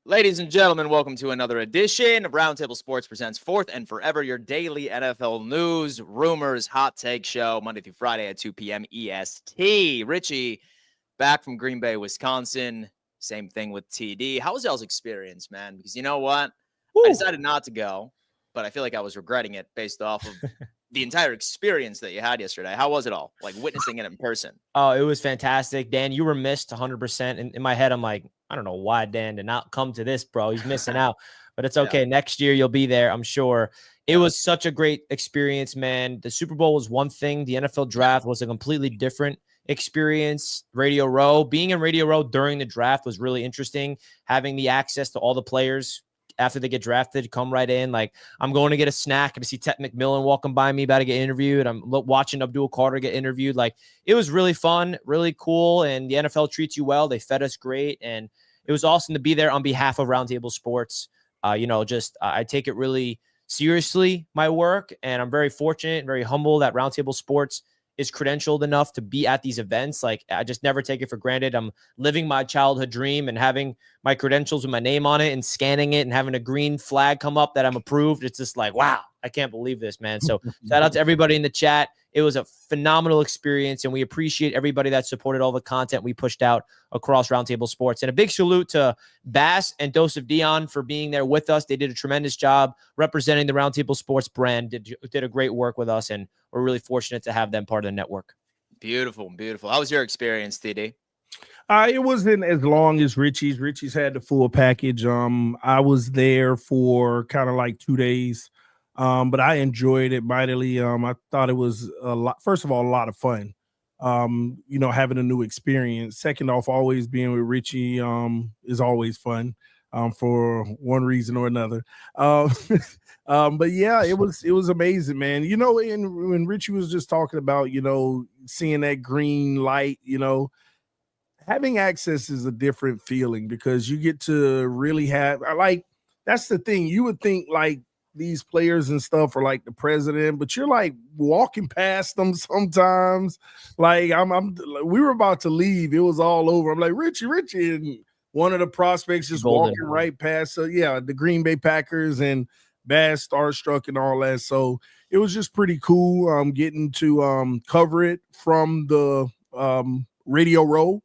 Ladies and gentlemen, welcome to another edition of Roundtable Sports Presents Fourth and Forever, your daily NFL news, rumors, hot take show, Monday through Friday at 2 p.m. EST. Richie, back from Green Bay, Wisconsin. Same thing with TD. How was y'all's experience, man? Because you know what? I decided not to go, but I feel like I was regretting it based off of the entire experience that you had yesterday. How was it all? Like witnessing it in person. Oh, it was fantastic. Dan, you were missed 100%. In my head, I'm like, I don't know why Dan did not come to this, bro. He's missing out. But it's okay. Yeah. Next year, you'll be there, I'm sure. It Yeah. was such a great experience, man. The Super Bowl was one thing. The NFL draft was a completely different experience. Radio Row, being in Radio Row during the draft was really interesting. Having the access to all the players after they get drafted, come right in. Like, I'm going to get a snack and to see Ted McMillan walking by me, about to get interviewed. I'm watching Abdul Carter get interviewed. Like, it was really fun, really cool. And the NFL treats you well. They fed us great. And it was awesome to be there on behalf of Roundtable Sports. I take it really seriously, my work. And I'm very fortunate and very humble that Roundtable Sports is credentialed enough to be at these events. Like, I just never take it for granted. I'm living my childhood dream and having my credentials with my name on it and scanning it and having a green flag come up that I'm approved. It's just like, wow, I can't believe this, man. So shout out to everybody in the chat. It was a phenomenal experience, and we appreciate everybody that supported all the content we pushed out across Roundtable Sports. And a big salute to Bass and Dose of Dion for being there with us. They did a tremendous job representing the Roundtable Sports brand, did a great work with us, and we're really fortunate to have them part of the network. Beautiful, beautiful. How was your experience, TD? It wasn't as long as Richie's. Richie's had the full package. I was there for kind of like 2 days. But I enjoyed it mightily. I thought it was a lot. First of all, a lot of fun. Having a new experience. Second off, always being with Richie is always fun. For one reason or another. But yeah, it was amazing, man. And when Richie was just talking about, seeing that green light, having access is a different feeling because you get to really have, like, that's the thing. You would think like these players and stuff are like the president, but you're like walking past them sometimes. Like we were about to leave. It was all over. I'm like, Richie, and one of the prospects just walking right past. So yeah, the Green Bay Packers and Bass starstruck and all that. So it was just pretty cool. Getting to cover it from the Radio Row.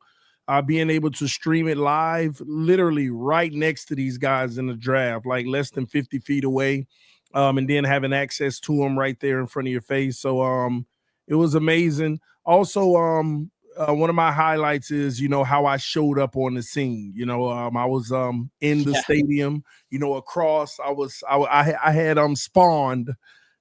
Being able to stream it live, literally right next to these guys in the draft, like less than 50 feet away, and then having access to them right there in front of your face. So it was amazing. Also, one of my highlights is, how I showed up on the scene. I was in the stadium, across. I had spawned.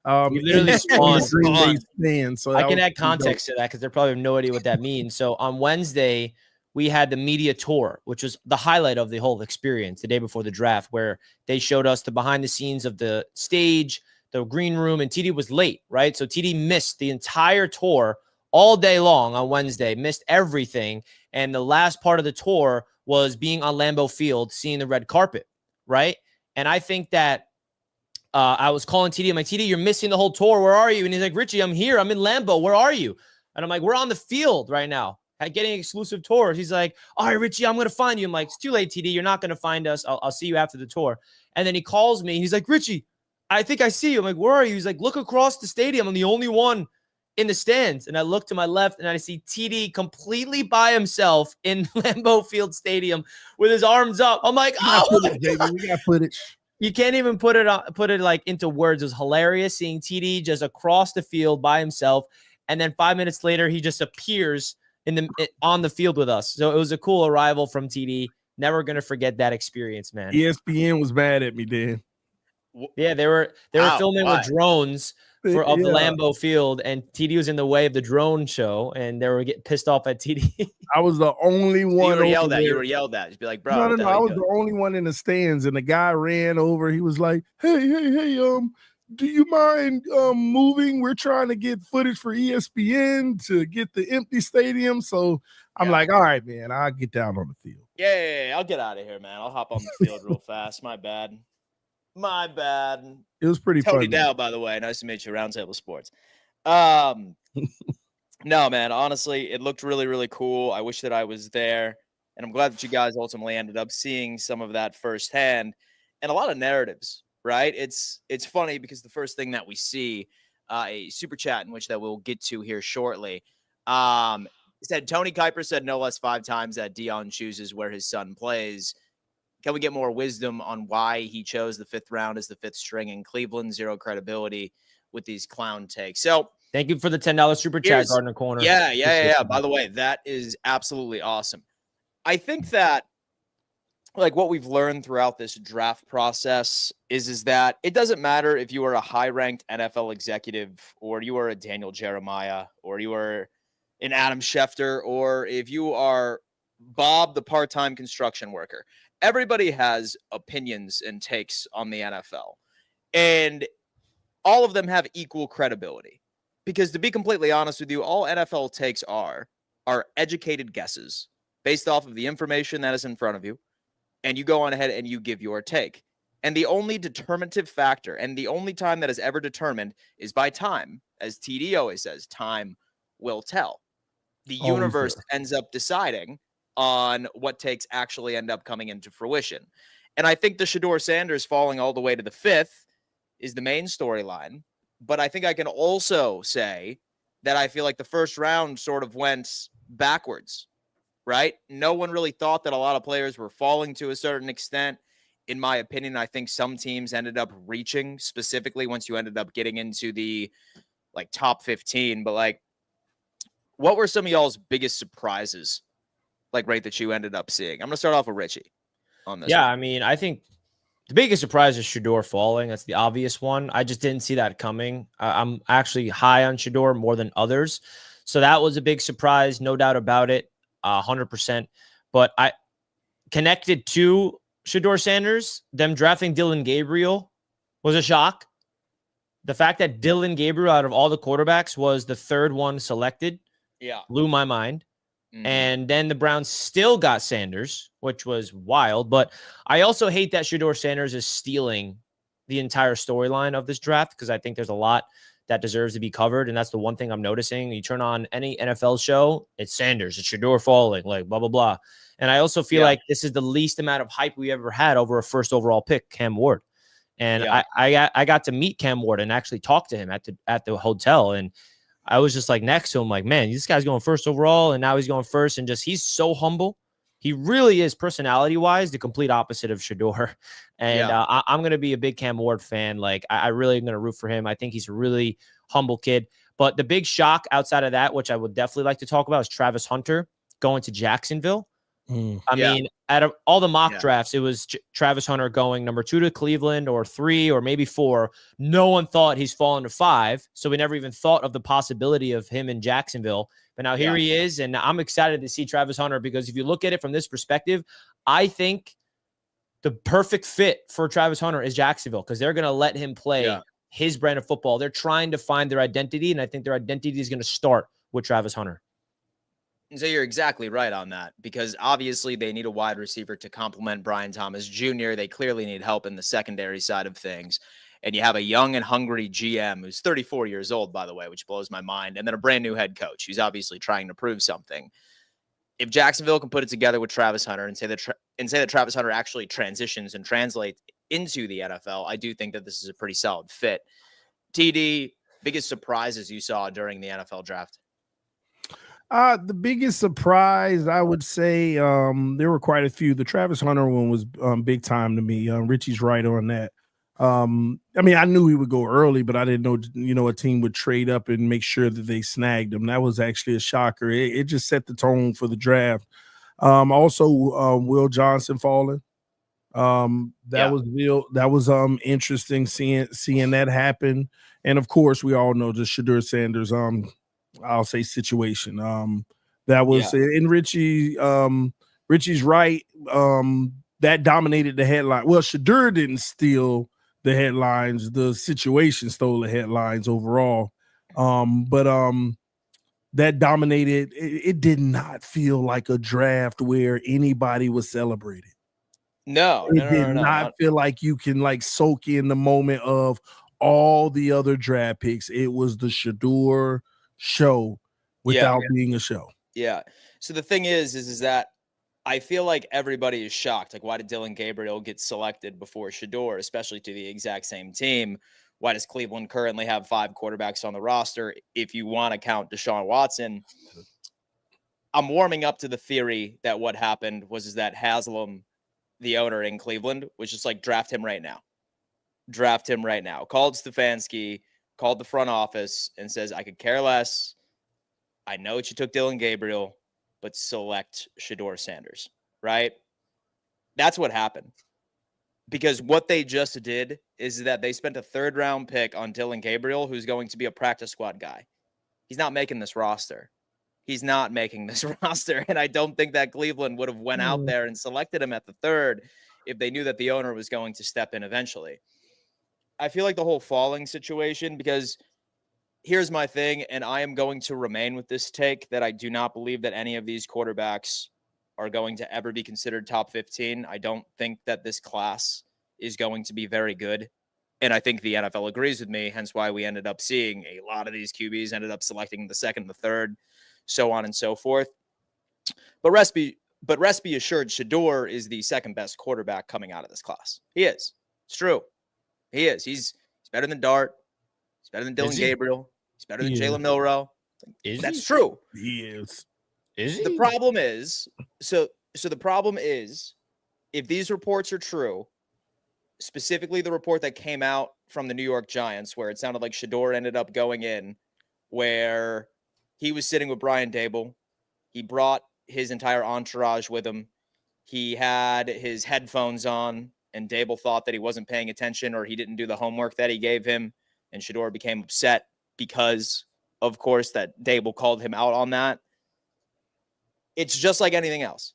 You literally spawned. Stand, so I can add context to that because they probably have no idea what that means. So on Wednesday, we had the media tour, which was the highlight of the whole experience the day before the draft, where they showed us the behind the scenes of the stage, the green room, and TD was late, right? So TD missed the entire tour all day long on Wednesday, missed everything. And the last part of the tour was being on Lambeau Field, seeing the red carpet, right? And I think that I was calling TD. I'm like, TD, you're missing the whole tour. Where are you? And he's like, Richie, I'm here. I'm in Lambeau. Where are you? And I'm like, we're on the field right now, getting exclusive tours. He's like, all right, Richie, I'm going to find you. I'm like, it's too late, TD. You're not going to find us. I'll see you after the tour. And then he calls me. He's like, Richie, I think I see you. I'm like, where are you? He's like, look across the stadium. I'm the only one in the stands. And I look to my left and I see TD completely by himself in Lambeau Field Stadium with his arms up. I'm like, oh, baby, we got footage. You can't even put it like into words. It was hilarious seeing TD just across the field by himself. And then 5 minutes later, he just appears on the field with us. So it was a cool arrival from TD. Never going to forget that experience, man. ESPN was mad at me, Dan. Yeah, they were filming with drones of the Lambeau Field, and TD was in the way of the drone show, and they were getting pissed off at TD. I was the only one. You were yelled at. Just be like, bro. No. I was the only one in the stands, and the guy ran over. He was like, hey, do you mind moving? We're trying to get footage for ESPN to get the empty stadium. So I'm like, all right, man, I'll get down on the field. Yeah, I'll get out of here, man. I'll hop on the field real fast. My bad. It was pretty fun. Tony Dow, by the way. Nice to meet you, Roundtable Sports. No, man, honestly, it looked really, really cool. I wish that I was there. And I'm glad that you guys ultimately ended up seeing some of that firsthand and a lot of narratives, right? It's funny because the first thing that we see, a super chat in which that we'll get to here shortly, said Tony Kuiper said no less 5 times that Dion chooses where his son plays. Can we get more wisdom on why he chose the 5th round as the 5th string in Cleveland? Zero credibility with these clown takes. So thank you for the $10 super chat, Gardner Corner. Yeah. By the way, that is absolutely awesome. I think that like what we've learned throughout this draft process is that it doesn't matter if you are a high-ranked NFL executive or you are a Daniel Jeremiah or you are an Adam Schefter or if you are Bob, the part-time construction worker. Everybody has opinions and takes on the NFL. And all of them have equal credibility. Because to be completely honest with you, all NFL takes are educated guesses based off of the information that is in front of you. And you go on ahead and you give your take. And the only determinative factor and the only time that is ever determined is by time. As TD always says, time will tell. The universe ends up deciding on what takes actually end up coming into fruition. And I think the Shedeur Sanders falling all the way to the 5th is the main storyline. But I think I can also say that I feel like the first round sort of went backwards. Right? No one really thought that a lot of players were falling to a certain extent. In my opinion, I think some teams ended up reaching specifically once you ended up getting into the like top 15. But like, what were some of y'all's biggest surprises, like right that you ended up seeing? I'm gonna start off with Richie on this. Yeah, one. I mean, I think the biggest surprise is Shedeur falling. That's the obvious one. I just didn't see that coming. I'm actually high on Shedeur more than others. So that was a big surprise, no doubt about it. 100%. But I connected to Shedeur Sanders, them drafting Dylan Gabriel was a shock. The fact that Dylan Gabriel, out of all the quarterbacks, was the 3rd one selected, blew my mind. Mm-hmm. And then the Browns still got Sanders, which was wild. But I also hate that Shedeur Sanders is stealing the entire storyline of this draft because I think there's a lot that deserves to be covered. And that's the one thing I'm noticing. You turn on any NFL show, it's Sanders, it's Shedeur falling, like blah, blah, blah. And I also feel like this is the least amount of hype we ever had over a 1st overall pick, Cam Ward. And I got to meet Cam Ward and actually talk to him at the hotel. And I was just like next to him, like, man, this guy's going 1st overall. And now he's going 1st. And he's so humble. He really is personality-wise the complete opposite of Shedeur. And I'm going to be a big Cam Ward fan. Like, I really am going to root for him. I think he's a really humble kid. But the big shock outside of that, which I would definitely like to talk about, is Travis Hunter going to Jacksonville. I mean, out of all the mock drafts, it was Travis Hunter going number 2 to Cleveland or 3 or maybe 4. No one thought he's fallen to 5. So we never even thought of the possibility of him in Jacksonville. But now here he is. And I'm excited to see Travis Hunter because if you look at it from this perspective, I think the perfect fit for Travis Hunter is Jacksonville because they're going to let him play his brand of football. They're trying to find their identity. And I think their identity is going to start with Travis Hunter. So you're exactly right on that because obviously they need a wide receiver to complement Brian Thomas Jr. They clearly need help in the secondary side of things. And you have a young and hungry GM who's 34 years old, by the way, which blows my mind. And then a brand new head coach who's obviously trying to prove something. If Jacksonville can put it together with Travis Hunter and say that Travis Hunter actually transitions and translates into the NFL, I do think that this is a pretty solid fit. TD, biggest surprises you saw during the NFL draft? The biggest surprise, I would say, there were quite a few. The Travis Hunter one was big time to me. Richie's right on that. I mean, I knew he would go early, but I didn't know, a team would trade up and make sure that they snagged him. That was actually a shocker. It just set the tone for the draft. Also, Will Johnson falling. That was interesting seeing that happen. And of course, we all know the Shedeur Sanders I'll say situation. That was in Richie's right. That dominated the headline. Well, Shedeur didn't steal the headlines. The situation stole the headlines overall. But that dominated. It did not feel like a draft where anybody was celebrated. No, it did not feel like you can like soak in the moment of all the other draft picks. It was the Shedeur show without being a show. Yeah. So the thing is that I feel like everybody is shocked. Like, why did Dillon Gabriel get selected before Shedeur, especially to the exact same team? Why does Cleveland currently have 5 quarterbacks on the roster? If you want to count Deshaun Watson, I'm warming up to the theory that what happened was that Haslam, the owner in Cleveland, was just like, draft him right now. Draft him right now. Called Stefanski, called the front office and says, I could care less. I know that you took Dillon Gabriel, but select Shedeur Sanders, right? That's what happened. Because what they just did is that they spent a 3rd-round pick on Dillon Gabriel, who's going to be a practice squad guy. He's not making this roster. He's not making this roster. And I don't think that Cleveland would have went out there and selected him at the 3rd if they knew that the owner was going to step in eventually. I feel like the whole falling situation, because here's my thing, and I am going to remain with this take that I do not believe that any of these quarterbacks are going to ever be considered top 15. I don't think that this class is going to be very good. And I think the NFL agrees with me, hence why we ended up seeing a lot of these QBs ended up selecting the 2nd, the 3rd, so on and so forth. But rest be assured, Shedeur is the 2nd best quarterback coming out of this class. He is. It's true. He is. He's better than Dart. He's better than Dillon Gabriel. He's better than Jalen Milroe. That's true. He is. Is he? The problem is, so the problem is, if these reports are true, specifically the report that came out from the New York Giants, where it sounded like Shedeur ended up going in, where he was sitting with Brian Dable. He brought his entire entourage with him. He had his headphones on, and Dable thought that he wasn't paying attention or he didn't do the homework that he gave him, and Shedeur became upset because, of course, that Dable called him out on that. It's just like anything else.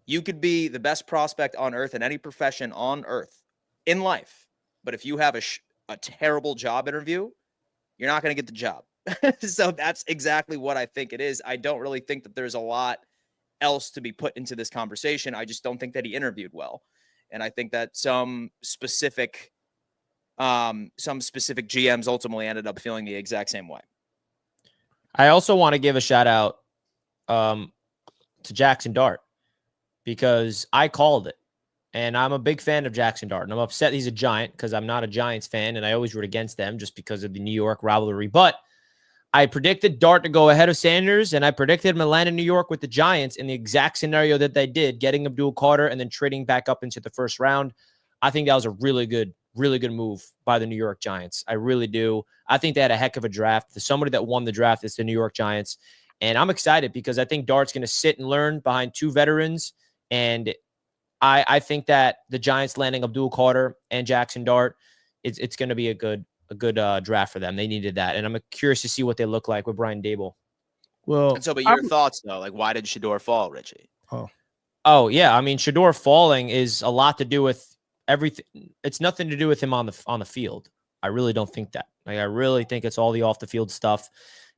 You could be the best prospect on earth in any profession on earth in life, but if you have a terrible job interview, you're not going to get the job. So that's exactly what I think it is. I don't really think that there's a lot else to be put into this conversation. I just don't think that he interviewed well. And I think that some specific GMs ultimately ended up feeling the exact same way. I also want to give a shout out to Jackson Dart, because I called it, and I'm a big fan of Jackson Dart, and I'm upset he's a Giant because I'm not a Giants fan, and I always root against them just because of the New York rivalry. But I predicted Dart to go ahead of Sanders, and I predicted him to land in New York with the Giants in the exact scenario that they did, getting Abdul Carter and then trading back up into the 1st round. I think that was a really good move by the New York Giants. I really do. I think they had a heck of a draft. Somebody that won the draft is the New York Giants. And I'm excited because I think Dart's going to sit and learn behind 2 veterans. And I think that the Giants landing Abdul Carter and Jackson Dart, it's going to be a good draft for them. They needed that. And I'm curious to see what they look like with Brian Dable. Well, and so, but your thoughts though, like, why did Shedeur fall, Richie? Oh yeah. I mean, Shedeur falling is a lot to do with everything. It's nothing to do with him on the field. I really don't think that. Like, I really think it's all the off the field stuff.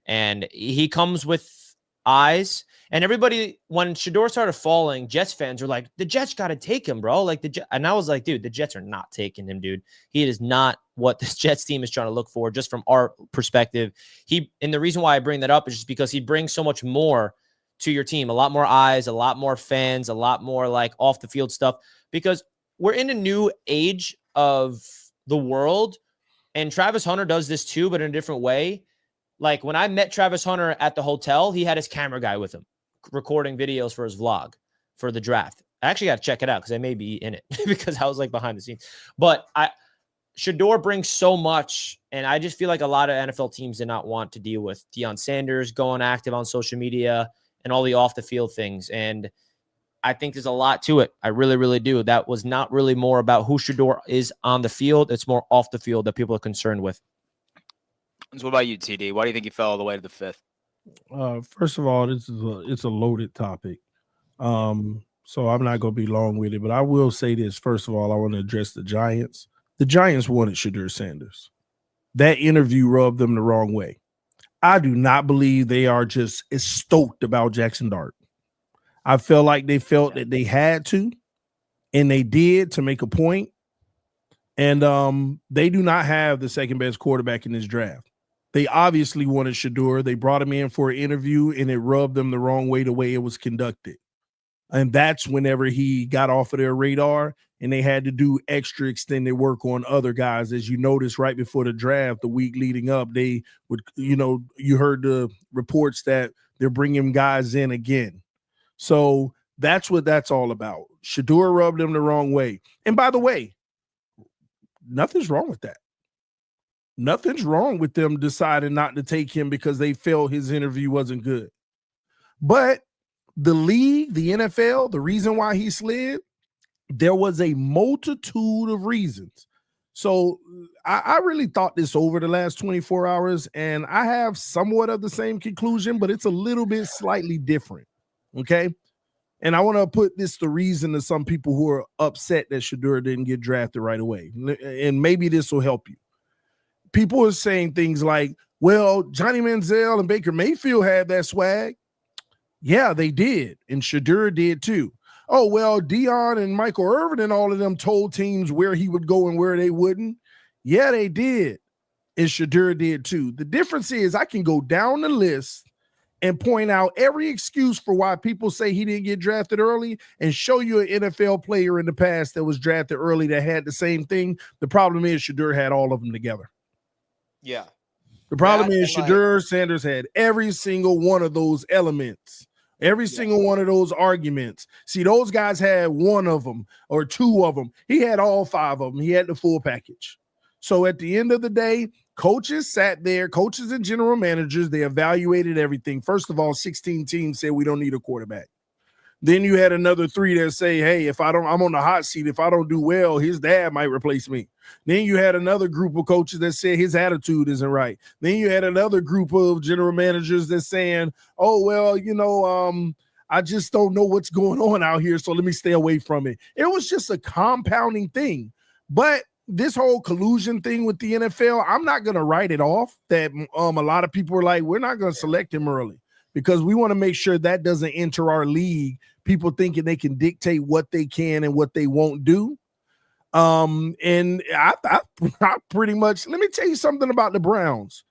And he comes with eyes. And everybody, when Shedeur started falling, Jets fans were like, the Jets got to take him, bro. And I was like, dude, the Jets are not taking him, dude. He is not what this Jets team is trying to look for, just from our perspective. And the reason why I bring that up is just because he brings so much more to your team, a lot more eyes, a lot more fans, a lot more like off the field stuff, because we're in a new age of the world. And Travis Hunter does this too, but in a different way. Like, when I met Travis Hunter at the hotel, he had his camera guy with him recording videos for his vlog for the draft. I actually got to check it out because I may be in it because I was like behind the scenes. But Shedeur brings so much, and I just feel like a lot of NFL teams did not want to deal with Deion Sanders going active on social media and all the off the field things. And I think there's a lot to it. I really, really do. That was not really more about who Shedeur is on the field. It's more off the field that people are concerned with. So what about you, TD? Why do you think you fell all the way to the 5th? First of all, it's a loaded topic. So I'm not going to be long with it, but I will say this. First of all, I want to address the Giants. The Giants wanted Shedeur Sanders. That interview rubbed them the wrong way. I do not believe they are just as stoked about Jackson Dart. I felt like they felt that they had to, and they did, to make a point. And they do not have the 2nd best quarterback in this draft. They obviously wanted Shedeur. They brought him in for an interview, and it rubbed them the wrong way, the way it was conducted. And that's whenever he got off of their radar and they had to do extra extended work on other guys. As you noticed right before the draft, the week leading up, they would, you heard the reports that they're bringing guys in again. So that's what that's all about. Shedeur rubbed them the wrong way. And by the way, nothing's wrong with that. Nothing's wrong with them deciding not to take him because they felt his interview wasn't good. But the league, the NFL, the reason why he slid, there was a multitude of reasons. So I really thought this over the last 24 hours, and I have somewhat of the same conclusion, but it's a little bit slightly different. Okay. And I want to put this the reason to some people who are upset that Shedeur didn't get drafted right away. And maybe this will help you. People are saying things like, well, Johnny Manziel and Baker Mayfield had that swag. Yeah, they did. And Shedeur did too. Oh, well, Dion and Michael Irvin and all of them told teams where he would go and where they wouldn't. Yeah, they did. And Shedeur did too. The difference is I can go down the list and point out every excuse for why people say he didn't get drafted early and show you an NFL player in the past that was drafted early that had the same thing. The problem is Shedeur had all of them together. Yeah. The problem is Shedeur Sanders had every single one of those elements. Every single one of those arguments. See, those guys had one of them or two of them. He had all five of them. He had the full package. So at the end of the day, coaches sat there, coaches and general managers, they evaluated everything. First of all, 16 teams said we don't need a quarterback. Then you had another 3 that say, hey, I'm on the hot seat. If I don't do well, his dad might replace me. Then you had another group of coaches that said his attitude isn't right. Then you had another group of general managers that saying, oh, well, I just don't know what's going on out here, so let me stay away from it. It was just a compounding thing. But this whole collusion thing with the NFL, I'm not going to write it off that a lot of people are like, we're not going to select him early because we want to make sure that doesn't enter our league. People thinking they can dictate what they can and what they won't do. And I pretty much, let me tell you something about the Browns.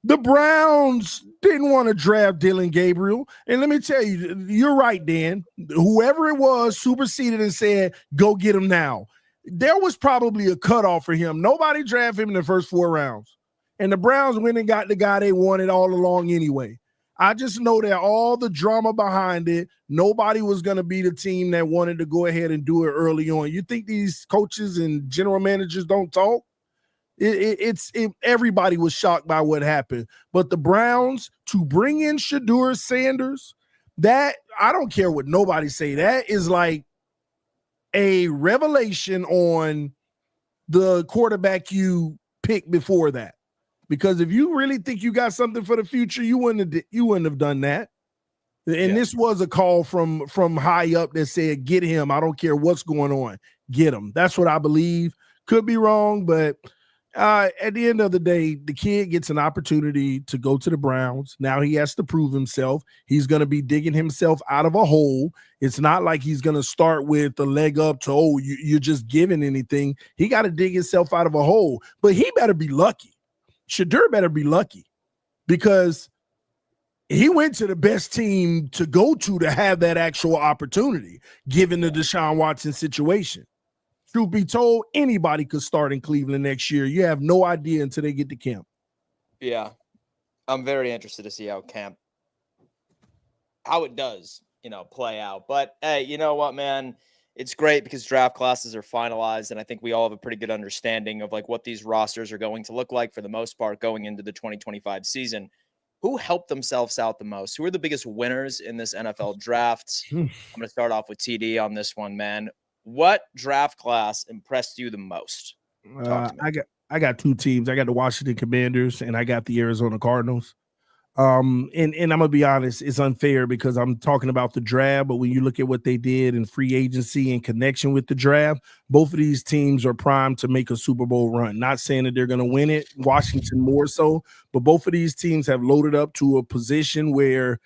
The Browns didn't want to draft Dylan Gabriel. And let me tell you, you're right, Dan. Whoever it was superseded and said, go get him now. There was probably a cutoff for him. Nobody drafted him in the first 4 rounds. And the Browns went and got the guy they wanted all along anyway. I just know that all the drama behind it, nobody was going to be the team that wanted to go ahead and do it early on. You think these coaches and general managers don't talk? Everybody was shocked by what happened. But the Browns, to bring in Shedeur Sanders, that, I don't care what nobody say, that is like a revelation on the quarterback you picked before that. Because if you really think you got something for the future, you wouldn't have done that. And this was a call from high up that said, get him. I don't care what's going on. Get him. That's what I believe. Could be wrong, but at the end of the day, the kid gets an opportunity to go to the Browns. Now he has to prove himself. He's going to be digging himself out of a hole. It's not like he's going to start with the leg up to, you're just giving anything. He got to dig himself out of a hole. But he better be lucky. Shedeur better be lucky because he went to the best team to go to have that actual opportunity, given the Deshaun Watson situation. Truth be told, anybody could start in Cleveland next year. You have no idea until they get to camp. Yeah. I'm very interested to see how it does, play out. But hey, you know what, man? It's great because draft classes are finalized, and I think we all have a pretty good understanding of like what these rosters are going to look like for the most part going into the 2025 season. Who helped themselves out the most? Who are the biggest winners in this NFL draft? I'm going to start off with TD on this one, man. What draft class impressed you the most? I got 2 teams. I got the Washington Commanders and I got the Arizona Cardinals. And I'm gonna be honest, it's unfair because I'm talking about the draft, but when you look at what they did in free agency in connection with the draft, both of these teams are primed to make a Super Bowl run. Not saying that they're gonna win it, Washington more so, but both of these teams have loaded up to a position where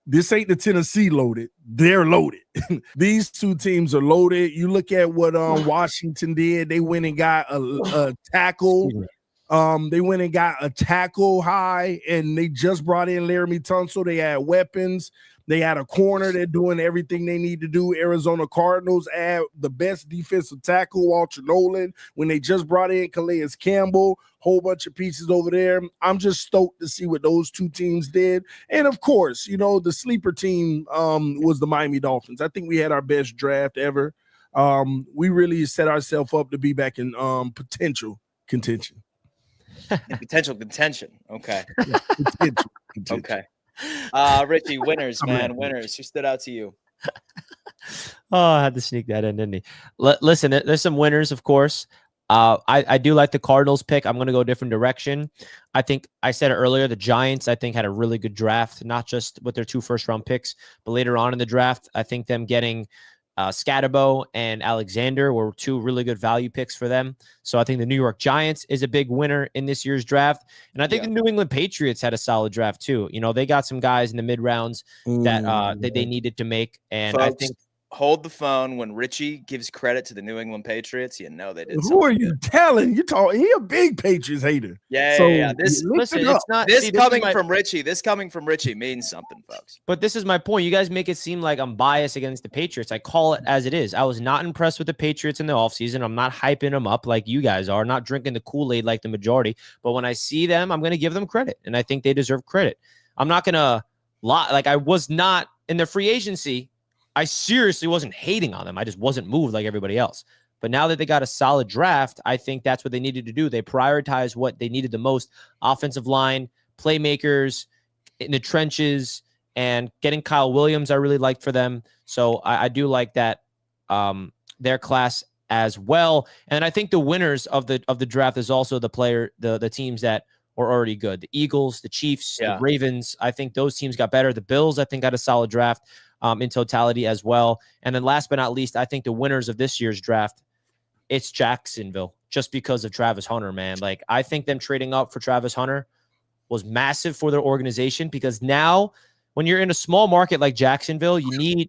this ain't the Tennessee loaded, they're loaded. These 2 teams are loaded. You look at what Washington did, they went and got a tackle. They went and got a tackle high, and they just brought in Laramie Tunsil. They had weapons. They had a corner. They're doing everything they need to do. Arizona Cardinals add the best defensive tackle, Walter Nolan, when they just brought in Calais Campbell, whole bunch of pieces over there. I'm just stoked to see what those two teams did. And of course, you know, the sleeper team was the Miami Dolphins. I think we had our best draft ever. We really set ourselves up to be back in potential contention. Potential contention. Okay. Yeah, potential contention. Okay. Richie, winners, man. Winners. Who stood out to you? Oh, I had to sneak that in, didn't he? Listen, there's some winners, of course. I do like the Cardinals pick. I'm going to go a different direction. I think I said it earlier. The Giants, I think, had a really good draft, not just with their 2 first-round picks, but later on in the draft, I think them getting Scatterbo and Alexander were 2 really good value picks for them. So I think the New York Giants is a big winner in this year's draft. And I think the New England Patriots had a solid draft too. You know, they got some guys in the mid rounds that they needed to make. And folks, I think hold the phone when Richie gives credit to the New England Patriots. You know they did. Who are you telling? You talking? He a big Patriots hater. Yeah. This it's not this coming from Richie. This coming from Richie means something, folks. But this is my point. You guys make it seem like I'm biased against the Patriots. I call it as it is. I was not impressed with the Patriots in the offseason. I'm not hyping them up like you guys are, not drinking the Kool-Aid like the majority. But when I see them, I'm going to give them credit, and I think they deserve credit. I'm not going to lie. Like, I was not in the free agency. I seriously wasn't hating on them. I just wasn't moved like everybody else. But now that they got a solid draft, I think that's what they needed to do. They prioritized what they needed the most: offensive line, playmakers in the trenches, and getting Kyle Williams. I really liked for them. So I do like that their class as well. And I think the winners of the draft is also the teams that were already good. The Eagles, the Chiefs, the Ravens. I think those teams got better. The Bills, I think, got a solid draft in totality as well. And then last but not least, I think the winners of this year's draft, it's Jacksonville, just because of Travis Hunter, man. Like, I think them trading up for Travis Hunter was massive for their organization, because now when you're in a small market like Jacksonville,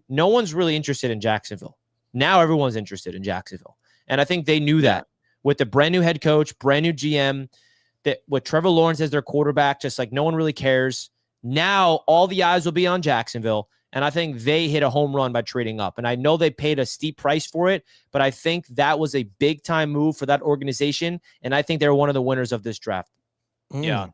no one's really interested in Jacksonville. Now everyone's interested in Jacksonville. And I think they knew that with the brand new head coach, brand new GM, that with Trevor Lawrence as their quarterback, just like no one really cares. Now all the eyes will be on Jacksonville. And I think they hit a home run by trading up. And I know they paid a steep price for it, but I think that was a big time move for that organization. And I think they're one of the winners of this draft. Yeah.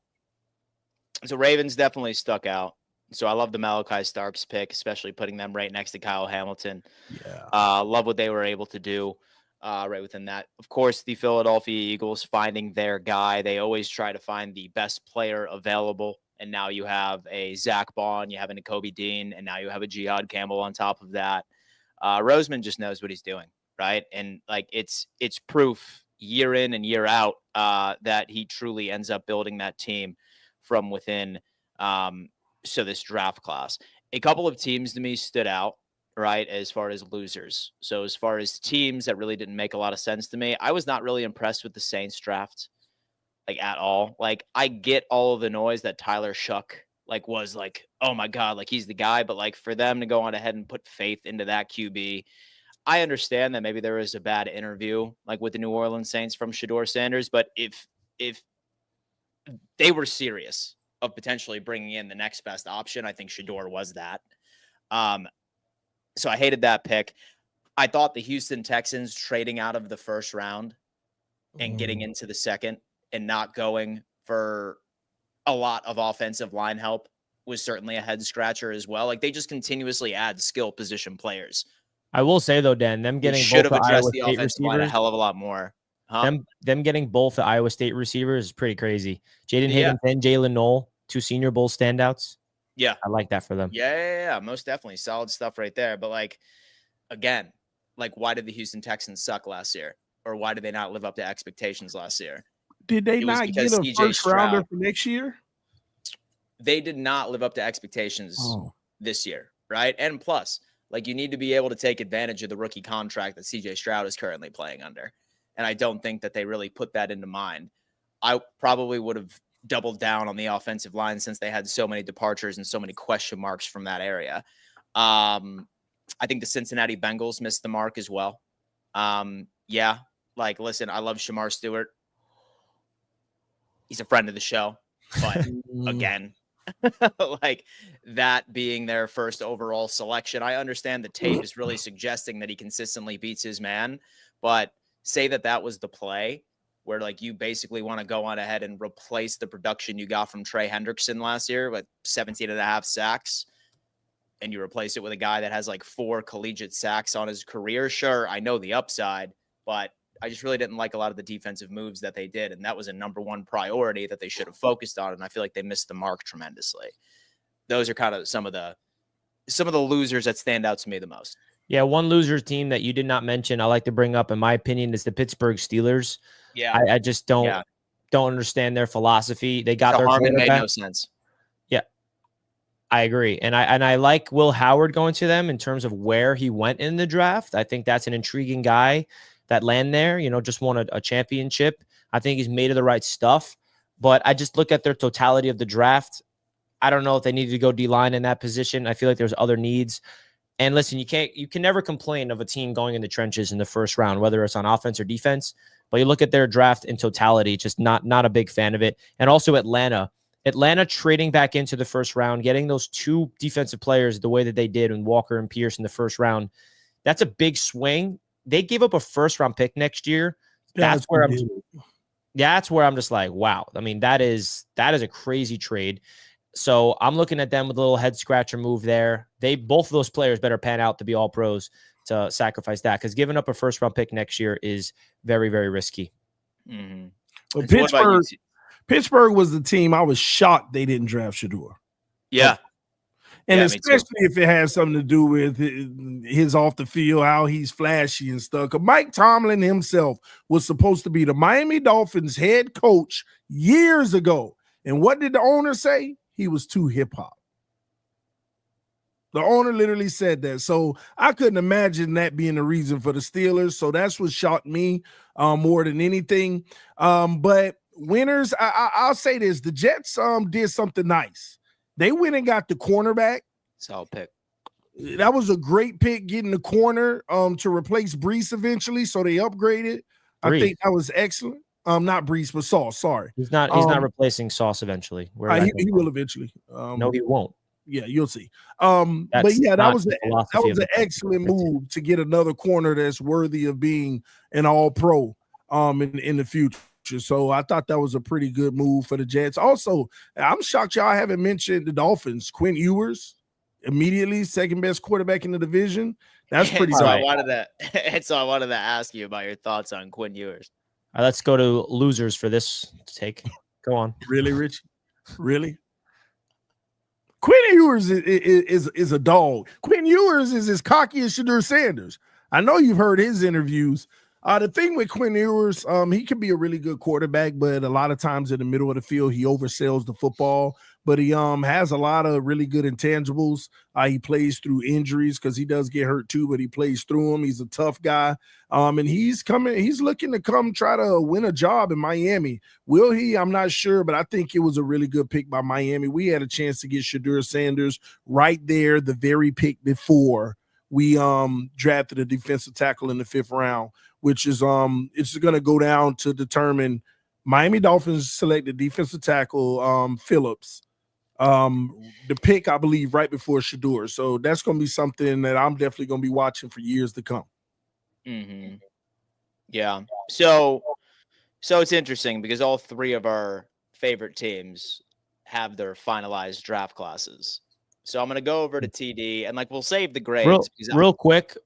So Ravens definitely stuck out. So I love the Malachi Starks pick, especially putting them right next to Kyle Hamilton. Yeah. Love what they were able to do right within that. Of course, the Philadelphia Eagles finding their guy. They always try to find the best player available. And now you have a Zach Bond, you have a Nakobe Dean, and now you have a Jihad Campbell on top of that. Roseman just knows what he's doing, right? And like it's proof year in and year out that he truly ends up building that team from within. So this draft class, a couple of teams to me stood out, right, as far as losers. So as far as teams that really didn't make a lot of sense to me, I was not really impressed with the Saints draft. Like, at all. Like, I get all of the noise that Tyler Shuck was like, oh my God, like he's the guy. But like, for them to go on ahead and put faith into that QB, I understand that maybe there was a bad interview like with the New Orleans Saints from Shedeur Sanders. But if they were serious of potentially bringing in the next best option, I think Shedeur was that. So I hated that pick. I thought the Houston Texans trading out of the first round and getting into the second and not going for a lot of offensive line help was certainly a head scratcher as well. Like, they just continuously add skill position players. I will say though, Dan, them getting should have both the addressed Iowa the State offensive line a receivers, hell of a lot more. Huh? Them getting both the Iowa State receivers is pretty crazy. Jaden Higgins and Jalen Knoll, 2 Senior Bowl standouts. Yeah, I like that for them. Yeah, most definitely solid stuff right there. But like, again, like, why did the Houston Texans suck last year, or why did they not live up to expectations last year? Did they not get a first rounder for next year? They did not live up to expectations this year, right? And plus, like, you need to be able to take advantage of the rookie contract that CJ Stroud is currently playing under. And I don't think that they really put that into mind. I probably would have doubled down on the offensive line since they had so many departures and so many question marks from that area. I think the Cincinnati Bengals missed the mark as well. Yeah, like, listen, I love Shamar Stewart. He's a friend of the show, but again, like that being their first overall selection. I understand the tape is really suggesting that he consistently beats his man, but say that was the play where like you basically want to go on ahead and replace the production you got from Trey Hendrickson last year with 17.5 sacks. And you replace it with a guy that has like 4 collegiate sacks on his career. Sure, I know the upside, but I just really didn't like a lot of the defensive moves that they did. And that was a number one priority that they should have focused on. And I feel like they missed the mark tremendously. Those are kind of some of the losers that stand out to me the most. Yeah, one loser team that you did not mention, I like to bring up, in my opinion, is the Pittsburgh Steelers. Yeah. I just don't understand their philosophy. They got their Harmon quarterback. made no sense. Yeah, I agree. And I like Will Howard going to them in terms of where he went in the draft. I think that's an intriguing guy that land there, just won a championship. I think he's made of the right stuff. But I just look at their totality of the draft. I don't know if they needed to go D-line in that position. I feel like there's other needs. And listen, you can never complain of a team going in the trenches in the first round, whether it's on offense or defense. But you look at their draft in totality, just not a big fan of it. And also Atlanta trading back into the first round, getting those 2 defensive players the way that they did in Walker and Pierce in the first round. That's a big swing. They gave up a first round pick next year. That's where I'm just like, wow. I mean, that is a crazy trade. So I'm looking at them with a little head scratcher move there. Both of those players better pan out to be all pros to sacrifice that, because giving up a first round pick next year is very, very risky. Mm-hmm. Well, Pittsburgh was the team I was shocked they didn't draft Shedeur. Yeah. And especially if it has something to do with his off the field, how he's flashy and stuff. Mike Tomlin himself was supposed to be the Miami Dolphins head coach years ago. And what did the owner say? He was too hip hop. The owner literally said that. So I couldn't imagine that being the reason for the Steelers. So that's what shocked me more than anything. But winners, I'll say this. The Jets did something nice. They went and got the cornerback. Solid pick. That was a great pick, getting the corner to replace Brees eventually. So they upgraded. I think that was excellent. Not Brees, but Sauce. Sorry, he's not replacing Sauce eventually. He will eventually. No, he won't. Yeah, you'll see. But yeah, that was an excellent move to get another corner that's worthy of being an All-Pro in the future. So I thought that was a pretty good move for the Jets. Also, I'm shocked y'all haven't mentioned the Dolphins. Quinn Ewers, immediately second best quarterback in the division. That's pretty. So I wanted to ask you about your thoughts on Quinn Ewers. All right, let's go to losers for this take. Go on. Really, Rich? Really? Quinn Ewers is a dog. Quinn Ewers is as cocky as Shedeur Sanders. I know you've heard his interviews. The thing with Quinn Ewers, he can be a really good quarterback, but a lot of times in the middle of the field, he oversells the football. But he has a lot of really good intangibles. He plays through injuries because he does get hurt too, but he plays through them. He's a tough guy. And he's looking to come try to win a job in Miami. Will he? I'm not sure, but I think it was a really good pick by Miami. We had a chance to get Shedeur Sanders right there, the very pick before we drafted a defensive tackle in the 5th round, which is it's going to go down to determine. Miami Dolphins selected defensive tackle Phillips. The pick, I believe, right before Shedeur. So that's going to be something that I'm definitely going to be watching for years to come. Mm-hmm. Yeah. So it's interesting because all 3 of our favorite teams have their finalized draft classes. So I'm going to go over to TD and we'll save the grades. Real quick,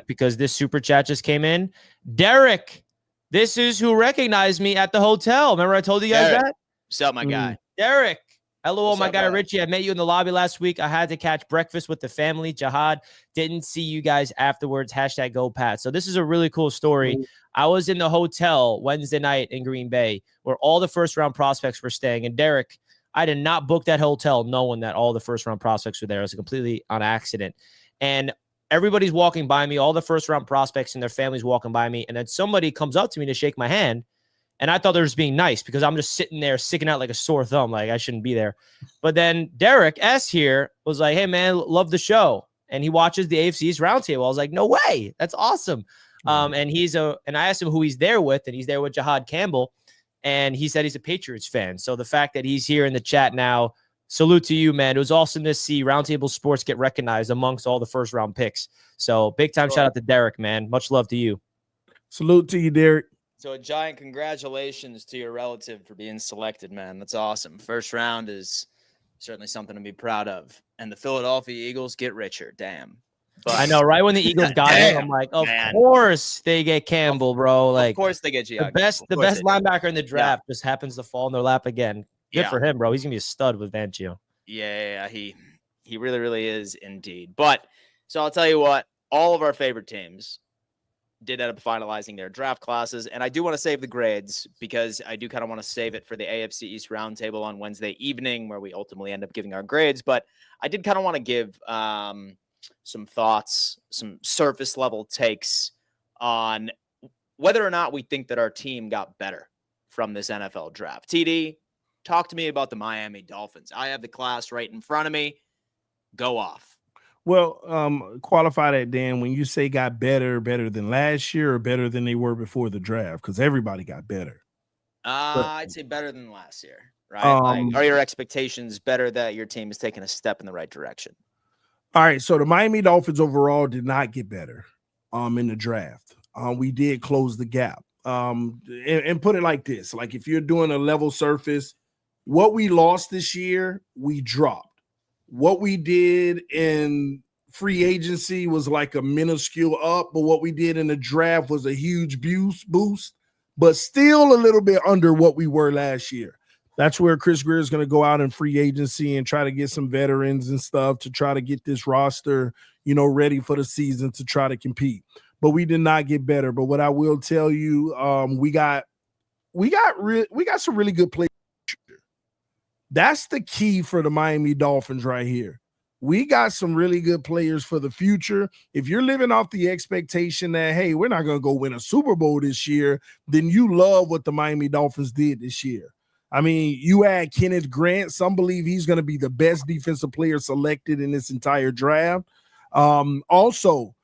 because this super chat just came in. Derek, this is who recognized me at the hotel. Remember I told you guys that? What's up, my guy? Derek. LOL, What's my up, guy brother? Richie. I met you in the lobby last week. I had to catch breakfast with the family. Jihad didn't see you guys afterwards. #GoPats. So this is a really cool story. I was in the hotel Wednesday night in Green Bay where all the first round prospects were staying. And Derek, I did not book that hotel knowing that all the first round prospects were there. It was completely on accident. And everybody's walking by me, all the first round prospects and their families walking by me. And then somebody comes up to me to shake my hand. And I thought they were just being nice because I'm just sitting there sticking out like a sore thumb. Like I shouldn't be there. But then Derek S here was like, hey man, love the show. And he watches the AFC's Roundtable. I was like, no way. That's awesome. And I asked him who he's there with, and he's there with Jihad Campbell. And he said he's a Patriots fan. So the fact that he's here in the chat now salute to you, man. It was awesome to see Roundtable Sports get recognized amongst all the first round picks. So big time shout out to Derek, man. Much love to you. Salute to you, Derek. So a giant congratulations to your relative for being selected, man. That's awesome. First round is certainly something to be proud of. And the Philadelphia Eagles get richer. Damn. But I know, right when the Eagles got him, I'm like, of course they get Campbell, bro. Like, of course they get the best linebacker in the draft just happens to fall in their lap again. Good for him, bro. He's gonna be a stud with Fangio. Yeah, he really, really is indeed. But so I'll tell you what, all of our favorite teams did end up finalizing their draft classes, and I do want to save the grades because I do kind of want to save it for the AFC East Roundtable on Wednesday evening, where we ultimately end up giving our grades. But I did kind of want to give some thoughts, some surface level takes on whether or not we think that our team got better from this NFL draft. TD, talk to me about the Miami Dolphins. I have the class right in front of me. Go off. Well, qualify that, Dan, when you say got better than last year or better than they were before the draft, because everybody got better. I'd say better than last year, right? Are your expectations better that your team is taking a step in the right direction? All right, so the Miami Dolphins overall did not get better in the draft. We did close the gap. And put it like this, like if you're doing a level surface, what we lost this year, we dropped. What we did in free agency was like a minuscule up, but what we did in the draft was a huge boost, but still a little bit under what we were last year. That's where Chris Greer is going to go out in free agency and try to get some veterans and stuff to try to get this roster, ready for the season to try to compete. But we did not get better. But what I will tell you, we got some really good players. That's the key for the Miami Dolphins right here. We got some really good players for the future. If you're living off the expectation that, hey, we're not going to go win a Super Bowl this year, then you love what the Miami Dolphins did this year. I mean, you add Kenneth Grant. Some believe he's going to be the best defensive player selected in this entire draft. Also,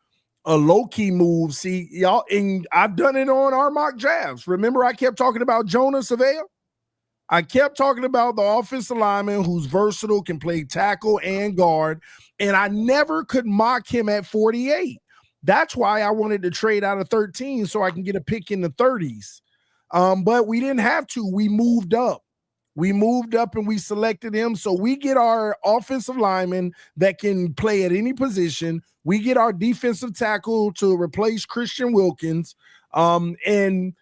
a low-key move. See, y'all, and I've done it on our mock drafts. Remember I kept talking about Jonah Savea? I kept talking about the offensive lineman who's versatile, can play tackle and guard, and I never could mock him at 48. That's why I wanted to trade out of 13 so I can get a pick in the 30s. But we didn't have to. We moved up. And we selected him. So we get our offensive lineman that can play at any position. We get our defensive tackle to replace Christian Wilkins. And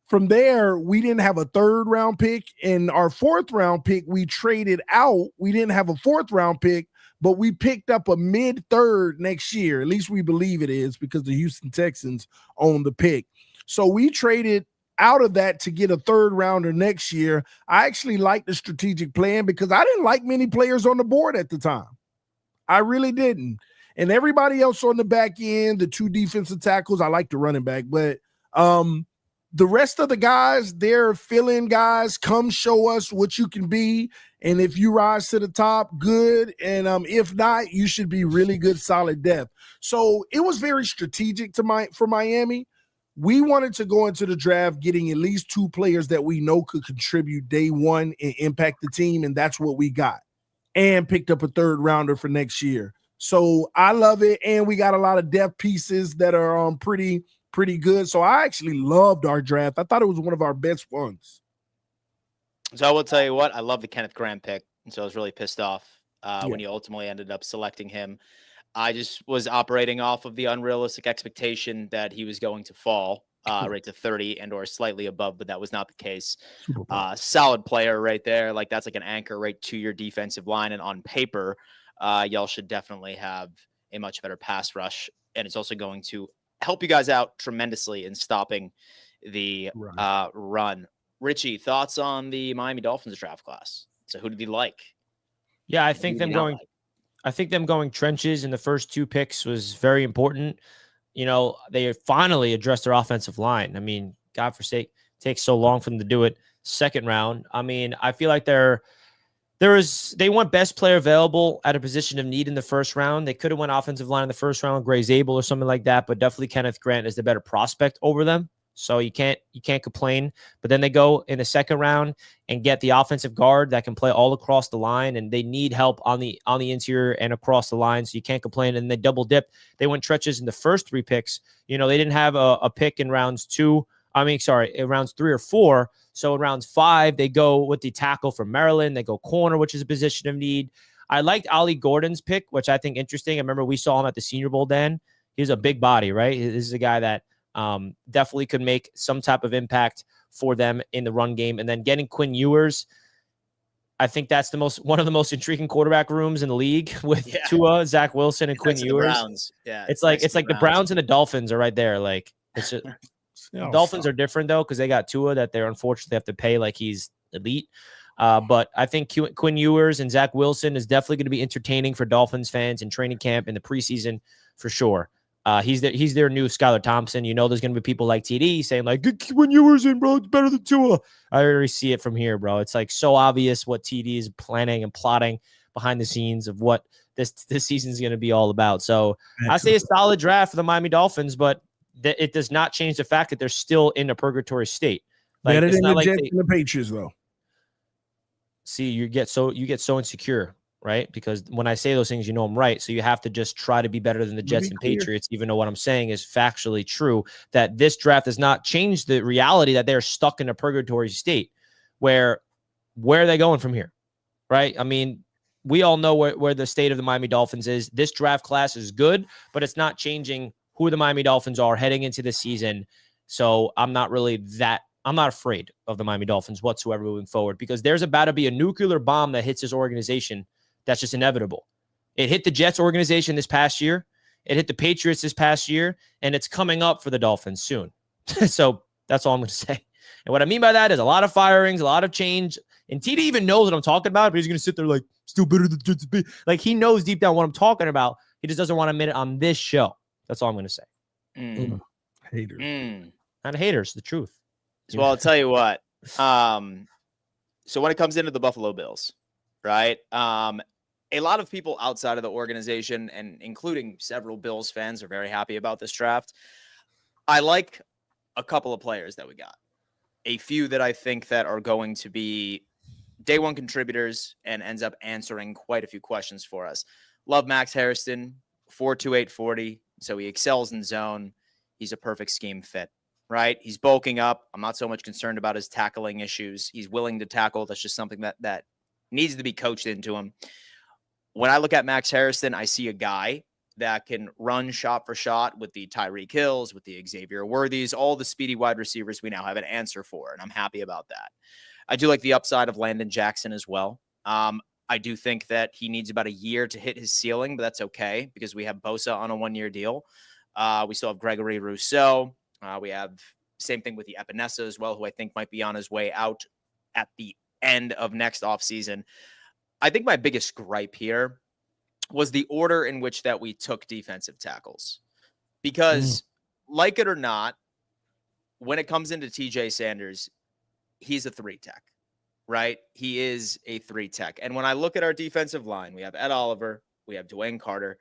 from there, we didn't have a third-round pick. And our fourth-round pick, we traded out. We didn't have a fourth-round pick, but we picked up a mid-third next year. At least we believe it is because the Houston Texans own the pick. So we traded out of that to get a third-rounder next year. I actually like the strategic plan because I didn't like many players on the board at the time. I really didn't. And everybody else on the back end, the two defensive tackles, I like the running back, but the rest of the guys, they're fill-in guys. Come show us what you can be. And if you rise to the top, good. And if not, you should be really good, solid depth. So it was very strategic for Miami. We wanted to go into the draft getting at least two players that we know could contribute day one and impact the team. And that's what we got. And picked up a third rounder for next year. So I love it. And we got a lot of depth pieces that are pretty good. So I actually loved our draft. I thought it was one of our best ones. So I will tell you what, I love the Kenneth Grant pick. And so I was really pissed off when you ultimately ended up selecting him. I just was operating off of the unrealistic expectation that he was going to fall right to 30 and or slightly above, but that was not the case. Solid player right there. Like that's like an anchor right to your defensive line. And on paper, y'all should definitely have a much better pass rush. And it's also going to help you guys out tremendously in stopping the run. Richie, thoughts on the Miami Dolphins draft class? So who did he like? Yeah, I think them going trenches in the first two picks was very important. They finally addressed their offensive line. I mean, God forsake, it takes so long for them to do it. Second round. I mean, I feel like they want best player available at a position of need in the first round. They could have went offensive line in the first round, Gray Zabel or something like that, but definitely Kenneth Grant is the better prospect over them. So you can't complain. But then they go in the second round and get the offensive guard that can play all across the line, and they need help on the interior and across the line. So you can't complain. And they double dip. They went trenches in the first 3 picks. They didn't have a pick in rounds 2. In rounds 3 or 4. So in rounds 5, they go with the tackle from Maryland. They go corner, which is a position of need. I liked Ollie Gordon's pick, which I think interesting. I remember we saw him at the Senior Bowl, Dan. He's a big body, right? This is a guy that definitely could make some type of impact for them in the run game. And then getting Quinn Ewers, I think that's one of the most intriguing quarterback rooms in the league with Tua, Zach Wilson, and Quinn Ewers. Yeah, it's like the Browns and the Dolphins are right there. Like it's just, the Dolphins are different though because they got Tua that they're unfortunately have to pay like he's elite. But I think Quinn Ewers and Zach Wilson is definitely going to be entertaining for Dolphins fans in training camp in the preseason for sure. He's their new Skylar Thompson. There's going to be people like TD saying like, "Get Quinn Ewers in, bro. It's better than Tua." I already see it from here, bro. It's like so obvious what TD is planning and plotting behind the scenes of what this season is going to be all about. So I say a solid draft for the Miami Dolphins, but it does not change the fact that they're still in a purgatory state. Like, better than the Jets and the Patriots, though. See, you get so insecure, right? Because when I say those things, I'm right. So you have to just try to be better than the Jets and Patriots, even though what I'm saying is factually true, that this draft does not change the reality that they're stuck in a purgatory state where are they going from here, right? I mean, we all know where the state of the Miami Dolphins is. This draft class is good, but it's not changing who the Miami Dolphins are heading into the season. So I'm not afraid of the Miami Dolphins whatsoever moving forward because there's about to be a nuclear bomb that hits this organization that's just inevitable. It hit the Jets organization this past year. It hit the Patriots this past year, and it's coming up for the Dolphins soon. So that's all I'm going to say. And what I mean by that is a lot of firings, a lot of change. And TD even knows what I'm talking about, but he's going to sit there like, still better than Jets. Like he knows deep down what I'm talking about. He just doesn't want to admit it on this show. That's all I'm going to say. Haters. Not haters, the truth. So I'll tell you what. So when it comes into the Buffalo Bills, right? A lot of people outside of the organization and including several Bills fans are very happy about this draft. I like a couple of players that we got. A few that I think that are going to be day one contributors and ends up answering quite a few questions for us. Love Max Harrison, 4.28 40. So he excels in zone. He's a perfect scheme fit, right? He's bulking up. I'm not so much concerned about his tackling issues. He's willing to tackle. That's just something that needs to be coached into him. When I look at Max Harrison, I see a guy that can run shot for shot with the Tyreek Hills, with the Xavier Worthies, all the speedy wide receivers we now have an answer for, and I'm happy about that. I do like the upside of Landon Jackson as well. I do think that he needs about a year to hit his ceiling, but that's okay because we have Bosa on a 1-year deal. We still have Gregory Rousseau. We have same thing with the Epinesa as well, who I think might be on his way out at the end of next offseason. I think my biggest gripe here was the order in which that we took defensive tackles. Because like it or not, when it comes into TJ Sanders, he's a 3-tech, right? He is a 3-tech. And when I look at our defensive line, we have Ed Oliver, we have Dwayne Carter,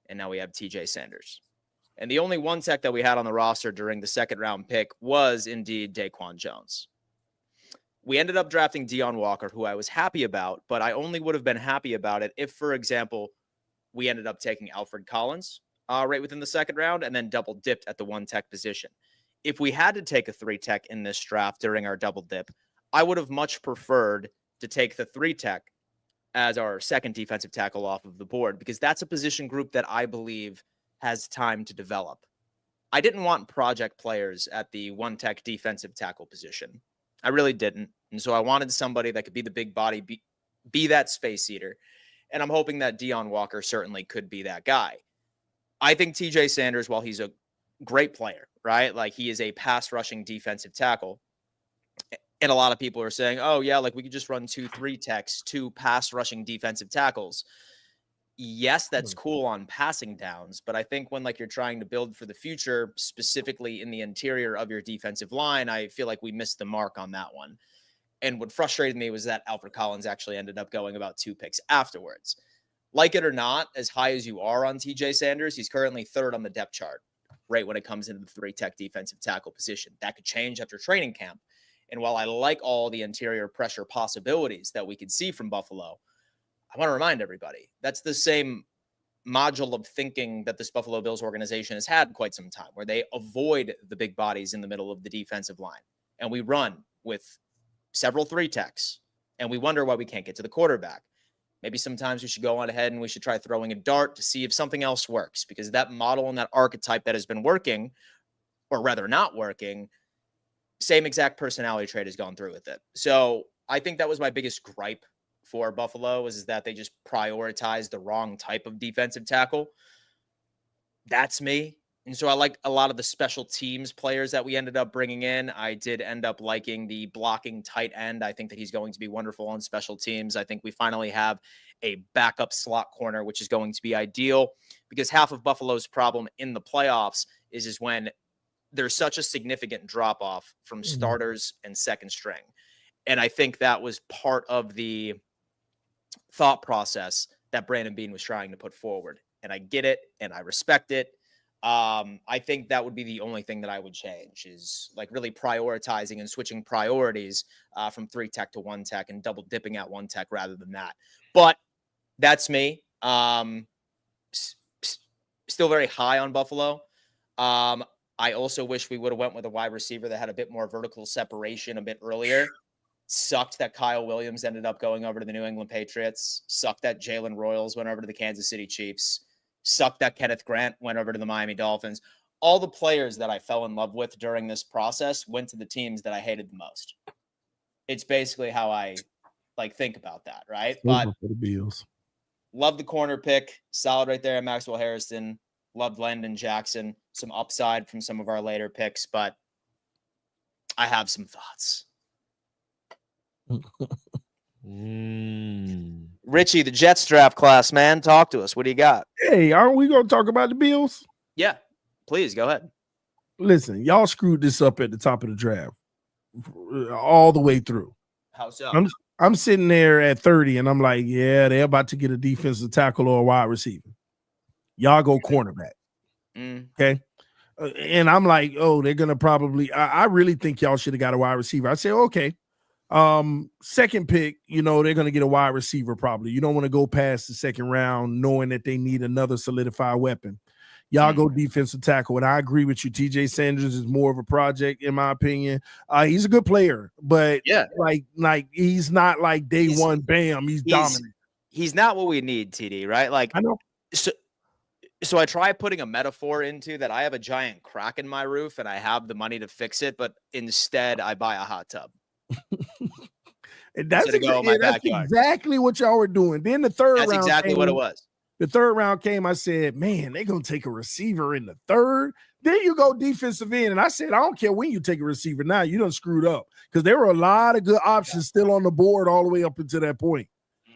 and now we have TJ Sanders. And the only 1-tech that we had on the roster during the second round pick was indeed Daquan Jones. We ended up drafting Deon Walker, who I was happy about, but I only would have been happy about it if, for example, we ended up taking Alfred Collins right within the second round and then double dipped at the 1-tech position. If we had to take a 3-tech in this draft during our double dip, I would have much preferred to take the 3-tech as our second defensive tackle off of the board because that's a position group that I believe has time to develop. I didn't want project players at the 1-tech defensive tackle position. I really didn't. And so I wanted somebody that could be the big body, be that space eater. And I'm hoping that Deon Walker certainly could be that guy. I think TJ Sanders, while he's a great player, right? Like he is a pass rushing defensive tackle. And a lot of people are saying, oh yeah, like we could just run 2 3-techs, 2 pass rushing defensive tackles. Yes, that's cool on passing downs, but I think when like you're trying to build for the future, specifically in the interior of your defensive line, I feel like we missed the mark on that one. And what frustrated me was that Alfred Collins actually ended up going about 2 picks afterwards. Like it or not, as high as you are on TJ Sanders, he's currently 3rd on the depth chart. right when it comes into the 3-tech defensive tackle position. That could change after training camp. And while I like all the interior pressure possibilities that we could see from Buffalo, I want to remind everybody that's the same module of thinking that this Buffalo Bills organization has had quite some time, where they avoid the big bodies in the middle of the defensive line. And we run with several 3-techs, and we wonder why we can't get to the quarterback. Maybe sometimes we should go on ahead and we should try throwing a dart to see if something else works, because that model and that archetype that has been working, or rather not working, same exact personality trait has gone through with it. So I think that was my biggest gripe for Buffalo, is that they just prioritized the wrong type of defensive tackle. That's me. And so I like a lot of the special teams players that we ended up bringing in. I did end up liking the blocking tight end. I think that he's going to be wonderful on special teams. I think we finally have a backup slot corner, which is going to be ideal, because half of Buffalo's problem in the playoffs is when there's such a significant drop off from starters and second string. And I think that was part of the thought process that Brandon Beane was trying to put forward. And I get it and I respect it. I think that would be the only thing that I would change, is like really prioritizing and switching priorities from 3-tech to 1-tech and double dipping at 1-tech rather than that. But that's me. Still very high on Buffalo. I also wish we would have went with a wide receiver that had a bit more vertical separation a bit earlier. Sucked that Kyle Williams ended up going over to the New England Patriots. Sucked that Jalen Royals went over to the Kansas City Chiefs. Sucked that Kenneth Grant went over to the Miami Dolphins. All the players that I fell in love with during this process went to the teams that I hated the most. It's basically how I think about that, right? But for the Bills. Love the corner pick. Solid right there, Maxwell Harrison. Loved Landon Jackson. Some upside from some of our later picks, but I have some thoughts. Richie, the Jets draft class, man. Talk to us. What do you got? Hey, aren't we going to talk about the Bills? Yeah, please go ahead. Listen, y'all screwed this up at the top of the draft all the way through. How so? I'm sitting there at 30, and I'm like, yeah, they're about to get a defensive tackle or a wide receiver. Y'all go cornerback. Okay? And I'm like, oh, they're going to probably – I really think y'all should have got a wide receiver. I say, okay. Second pick, they're going to get a wide receiver probably. You don't want to go past the second round knowing that they need another solidified weapon. Y'all go defensive tackle, and I agree with you. TJ Sanders is more of a project, in my opinion. He's a good player, but like he's not like day one, bam, he's dominant. He's not what we need, TD, right? Like, I know. So I try putting a metaphor into that. I have a giant crack in my roof, and I have the money to fix it, but instead I buy a hot tub. And that's exactly what y'all were doing. Then the third round. That's exactly what it was. The third round came. I said, man, they're going to take a receiver in the third. Then you go defensive end. And I said, I don't care when you take a receiver now. You done screwed up, because there were a lot of good options still on the board all the way up until that point.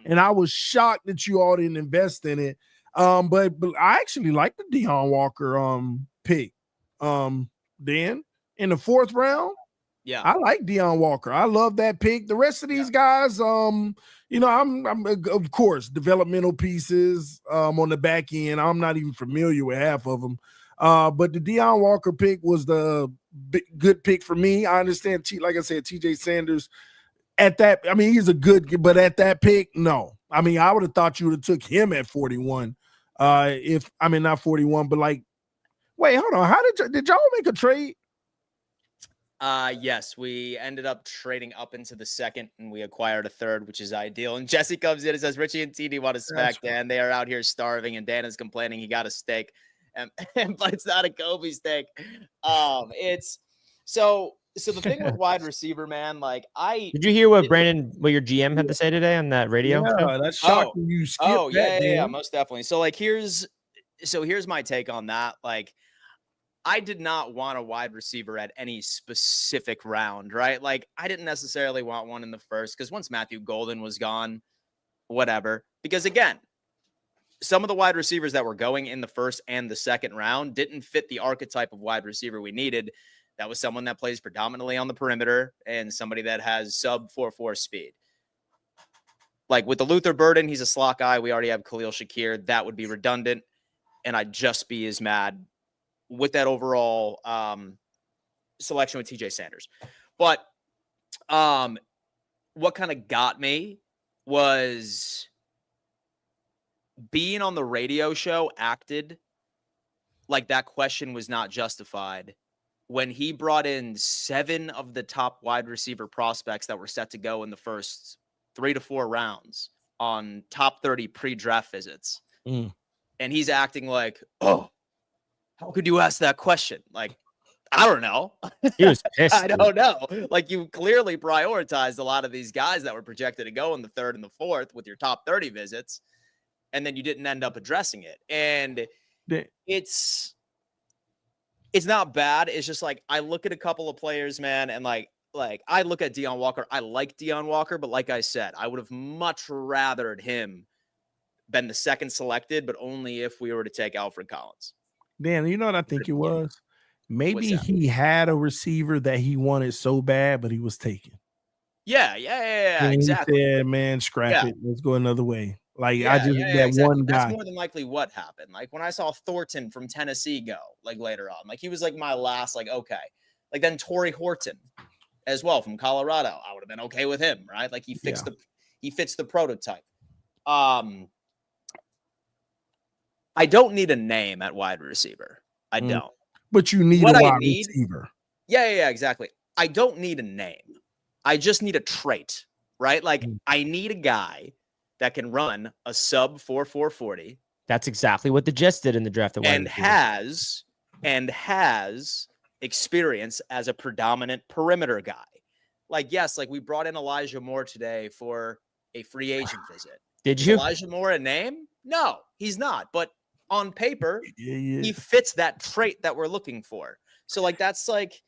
And I was shocked that you all didn't invest in it. But I actually like the Deion Walker pick. Then in the fourth round, yeah, I like Deion Walker. I love that pick. The rest of these guys, I'm of course developmental pieces on the back end. I'm not even familiar with half of them. But the Deion Walker pick was the good pick for me. I understand, like I said, TJ Sanders at that. I mean, he's a good, but at that pick, no. I mean, I would have thought you would have took him at 41. Not 41, but like, wait, hold on. How did y'all make a trade? Yes, we ended up trading up into the second, and we acquired a third, which is ideal. And Jesse comes in and says, Richie and TD want to smack Dan. They are out here starving, and Dan is complaining he got a steak, but it's not a Kobe steak. So the thing with wide receiver, man, did you hear what your GM had to say today on that radio? Yeah, that's shocking. You skipped that. Yeah, most definitely. So here's my take on that. Like, I did not want a wide receiver at any specific round, right? Like, I didn't necessarily want one in the first, because once Matthew Golden was gone, whatever. Because again, some of the wide receivers that were going in the first and the second round didn't fit the archetype of wide receiver we needed. That was someone that plays predominantly on the perimeter and somebody that has sub 4.4 speed. Like with the Luther Burden, he's a slot guy. We already have Khalil Shakir. That would be redundant. And I'd just be as mad with that overall selection with TJ Sanders. But what kind of got me was being on the radio show acted like that question was not justified when he brought in 7 of the top wide receiver prospects that were set to go in the first 3 to 4 rounds on top 30 pre-draft visits. And he's acting like, oh, how could you ask that question? Like, I don't know. He was pissed. I don't know. Like, you clearly prioritized a lot of these guys that were projected to go in the 3rd and the 4th with your top 30 visits, and then you didn't end up addressing it. And it's not bad. It's just like, I look at a couple of players, man, and like I look at Deion Walker. I like Deion Walker, but like I said, I would have much rathered him been the 2nd selected, but only if we were to take Alfred Collins. Dan, you know what I think it was? Maybe he had a receiver that he wanted so bad, but he was taken. Yeah, exactly. He said, man, scrap it. Let's go another way. Like, exactly. one guy. That's more than likely what happened. Like, when I saw Thornton from Tennessee go, like, later on, like, he was like my last, like, okay. Like, then Torrey Horton as well from Colorado. I would have been okay with him, right? Like, he fits the prototype. I don't need a name at wide receiver. I don't. But you need a wide receiver. Yeah, exactly. I don't need a name. I just need a trait, right? Like, I need a guy that can run a sub 4.40. That's exactly what the Jets did in the draft. And has experience as a predominant perimeter guy. Like, yes, like we brought in Elijah Moore today for a free agent visit. Did you? Is Elijah Moore a name? No, he's not. But on paper, he fits that trait that we're looking for. So, like, that's like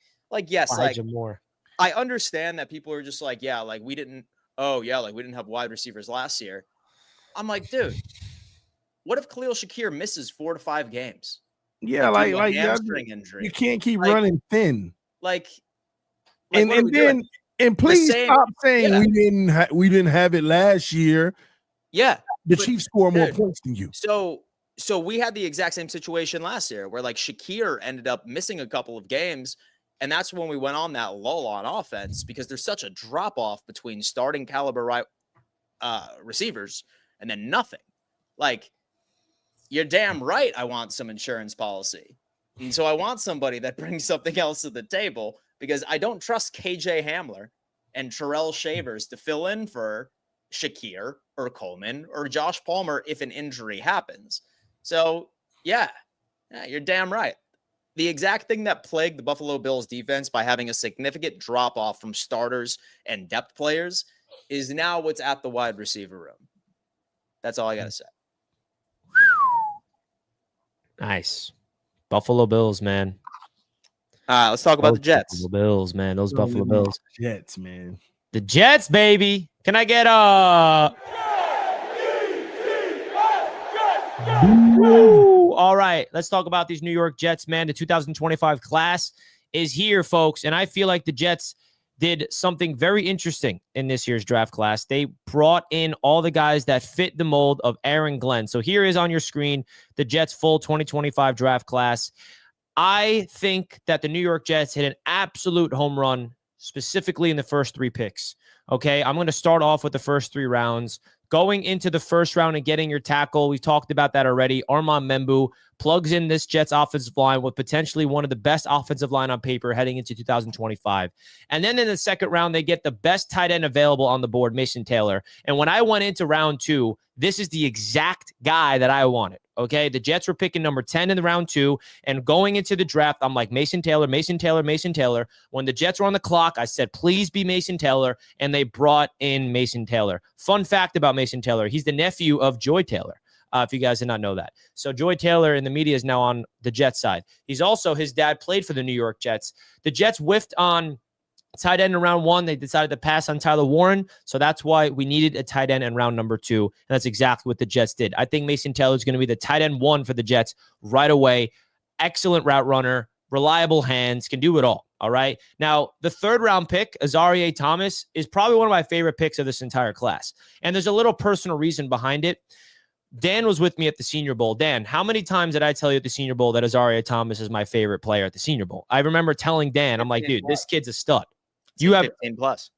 yes, Elijah like Moore. I understand that people are just like, yeah, like we didn't have wide receivers last year. I'm like, dude, what if Khalil Shakir misses 4 to 5 games? Yeah, like hamstring injury. You can't keep running thin. And please stop saying we didn't have it last year. Yeah, the Chiefs score more points than you. So we had the exact same situation last year where like Shakir ended up missing a couple of games. And that's when we went on that lull on offense because there's such a drop off between starting caliber receivers and then nothing. Like, you're damn right. I want some insurance policy. And so I want somebody that brings something else to the table because I don't trust KJ Hamler and Terrell Shavers to fill in for Shakir or Coleman or Josh Palmer if an injury happens. So yeah, you're damn right. The exact thing that plagued the Buffalo Bills defense by having a significant drop off from starters and depth players is now what's at the wide receiver room. That's all I got to say. Nice. Buffalo Bills, man. Let's talk about the Jets. Buffalo Bills, man. Those Buffalo Bills. Jets, man. The Jets, baby. Can I get a... Woo! All right, let's talk about these New York Jets, man. The 2025 class is here, folks, and I feel like the Jets did something very interesting in this year's draft class. They brought in all the guys that fit the mold of Aaron Glenn. So here is on your screen the Jets' full 2025 draft class. I think that the New York Jets hit an absolute home run, specifically in the first 3 picks. Okay, I'm going to start off with the first 3 rounds. Going into the first round and getting your tackle, we talked about that already. Armand Membu plugs in this Jets offensive line with potentially one of the best offensive line on paper heading into 2025. And then in the second round, they get the best tight end available on the board, Mason Taylor. And when I went into round 2, this is the exact guy that I wanted. Okay, the Jets were picking number 10 in the round 2, and going into the draft, I'm like, Mason Taylor, Mason Taylor, Mason Taylor. When the Jets were on the clock, I said, please be Mason Taylor, and they brought in Mason Taylor. Fun fact about Mason Taylor, he's the nephew of Joy Taylor, if you guys did not know that. So Joy Taylor in the media is now on the Jets side. He's also, his dad played for the New York Jets. The Jets whiffed on tight end in round 1. They decided to pass on Tyler Warren. So that's why we needed a tight end in round number 2. And that's exactly what the Jets did. I think Mason Taylor is going to be the tight end 1 for the Jets right away. Excellent route runner, reliable hands, can do it all. All right. Now, the third round pick, Azareye'h Thomas, is probably one of my favorite picks of this entire class. And there's a little personal reason behind it. Dan was with me at the Senior Bowl. Dan, how many times did I tell you at the Senior Bowl that Azaria Thomas is my favorite player at the Senior Bowl? I remember telling Dan, I'm like, dude, this kid's a stud. You have 15 plus.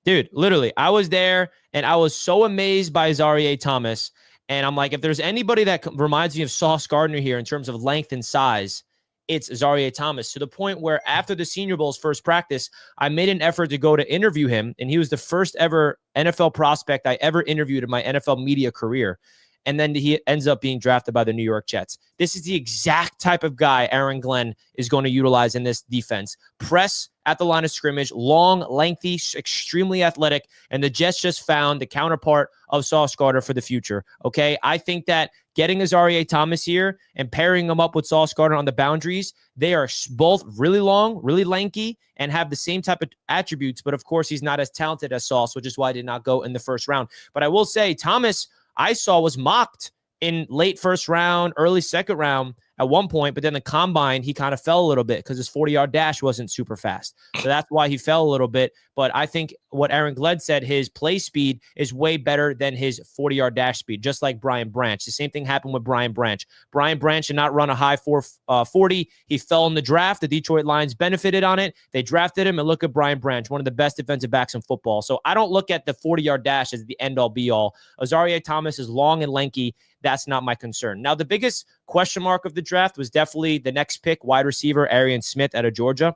Dude, literally, I was there and I was so amazed by Azaria Thomas. And I'm like, if there's anybody that reminds me of Sauce Gardner here in terms of length and size, it's Azaria Thomas, to the point where after the Senior Bowl's first practice, I made an effort to go to interview him. And he was the first ever NFL prospect I ever interviewed in my NFL media career. And then he ends up being drafted by the New York Jets. This is the exact type of guy Aaron Glenn is going to utilize in this defense. Press at the line of scrimmage, long, lengthy, extremely athletic, and the Jets just found the counterpart of Sauce Gardner for the future, okay? I think that getting Azaria Thomas here and pairing him up with Sauce Gardner on the boundaries, they are both really long, really lanky, and have the same type of attributes, but of course, he's not as talented as Sauce, which is why I did not go in the first round. But I will say, Thomas, I saw, was mocked in late first round, early second round at one point, but then the combine, he kind of fell a little bit because his 40-yard dash wasn't super fast. So that's why he fell a little bit. But I think what Aaron Glenn said, his play speed is way better than his 40-yard dash speed, just like Brian Branch. The same thing happened with Brian Branch. Brian Branch did not run a high 4.40. He fell in the draft. The Detroit Lions benefited on it. They drafted him, and look at Brian Branch, one of the best defensive backs in football. So I don't look at the 40-yard dash as the end-all, be-all. Azaria Thomas is long and lanky. That's not my concern. Now, the biggest question mark of the draft was definitely the next pick, wide receiver, Arian Smith out of Georgia.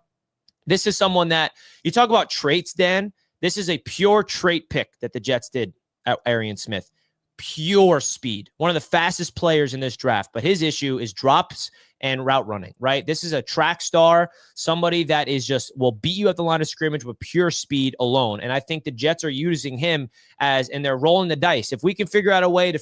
This is someone that, you talk about traits, Dan. This is a pure trait pick that the Jets did at Arian Smith. Pure speed. One of the fastest players in this draft. But his issue is drops and route running, right? This is a track star, somebody that is just will beat you at the line of scrimmage with pure speed alone. And I think the Jets are using him and they're rolling the dice. If we can figure out a way to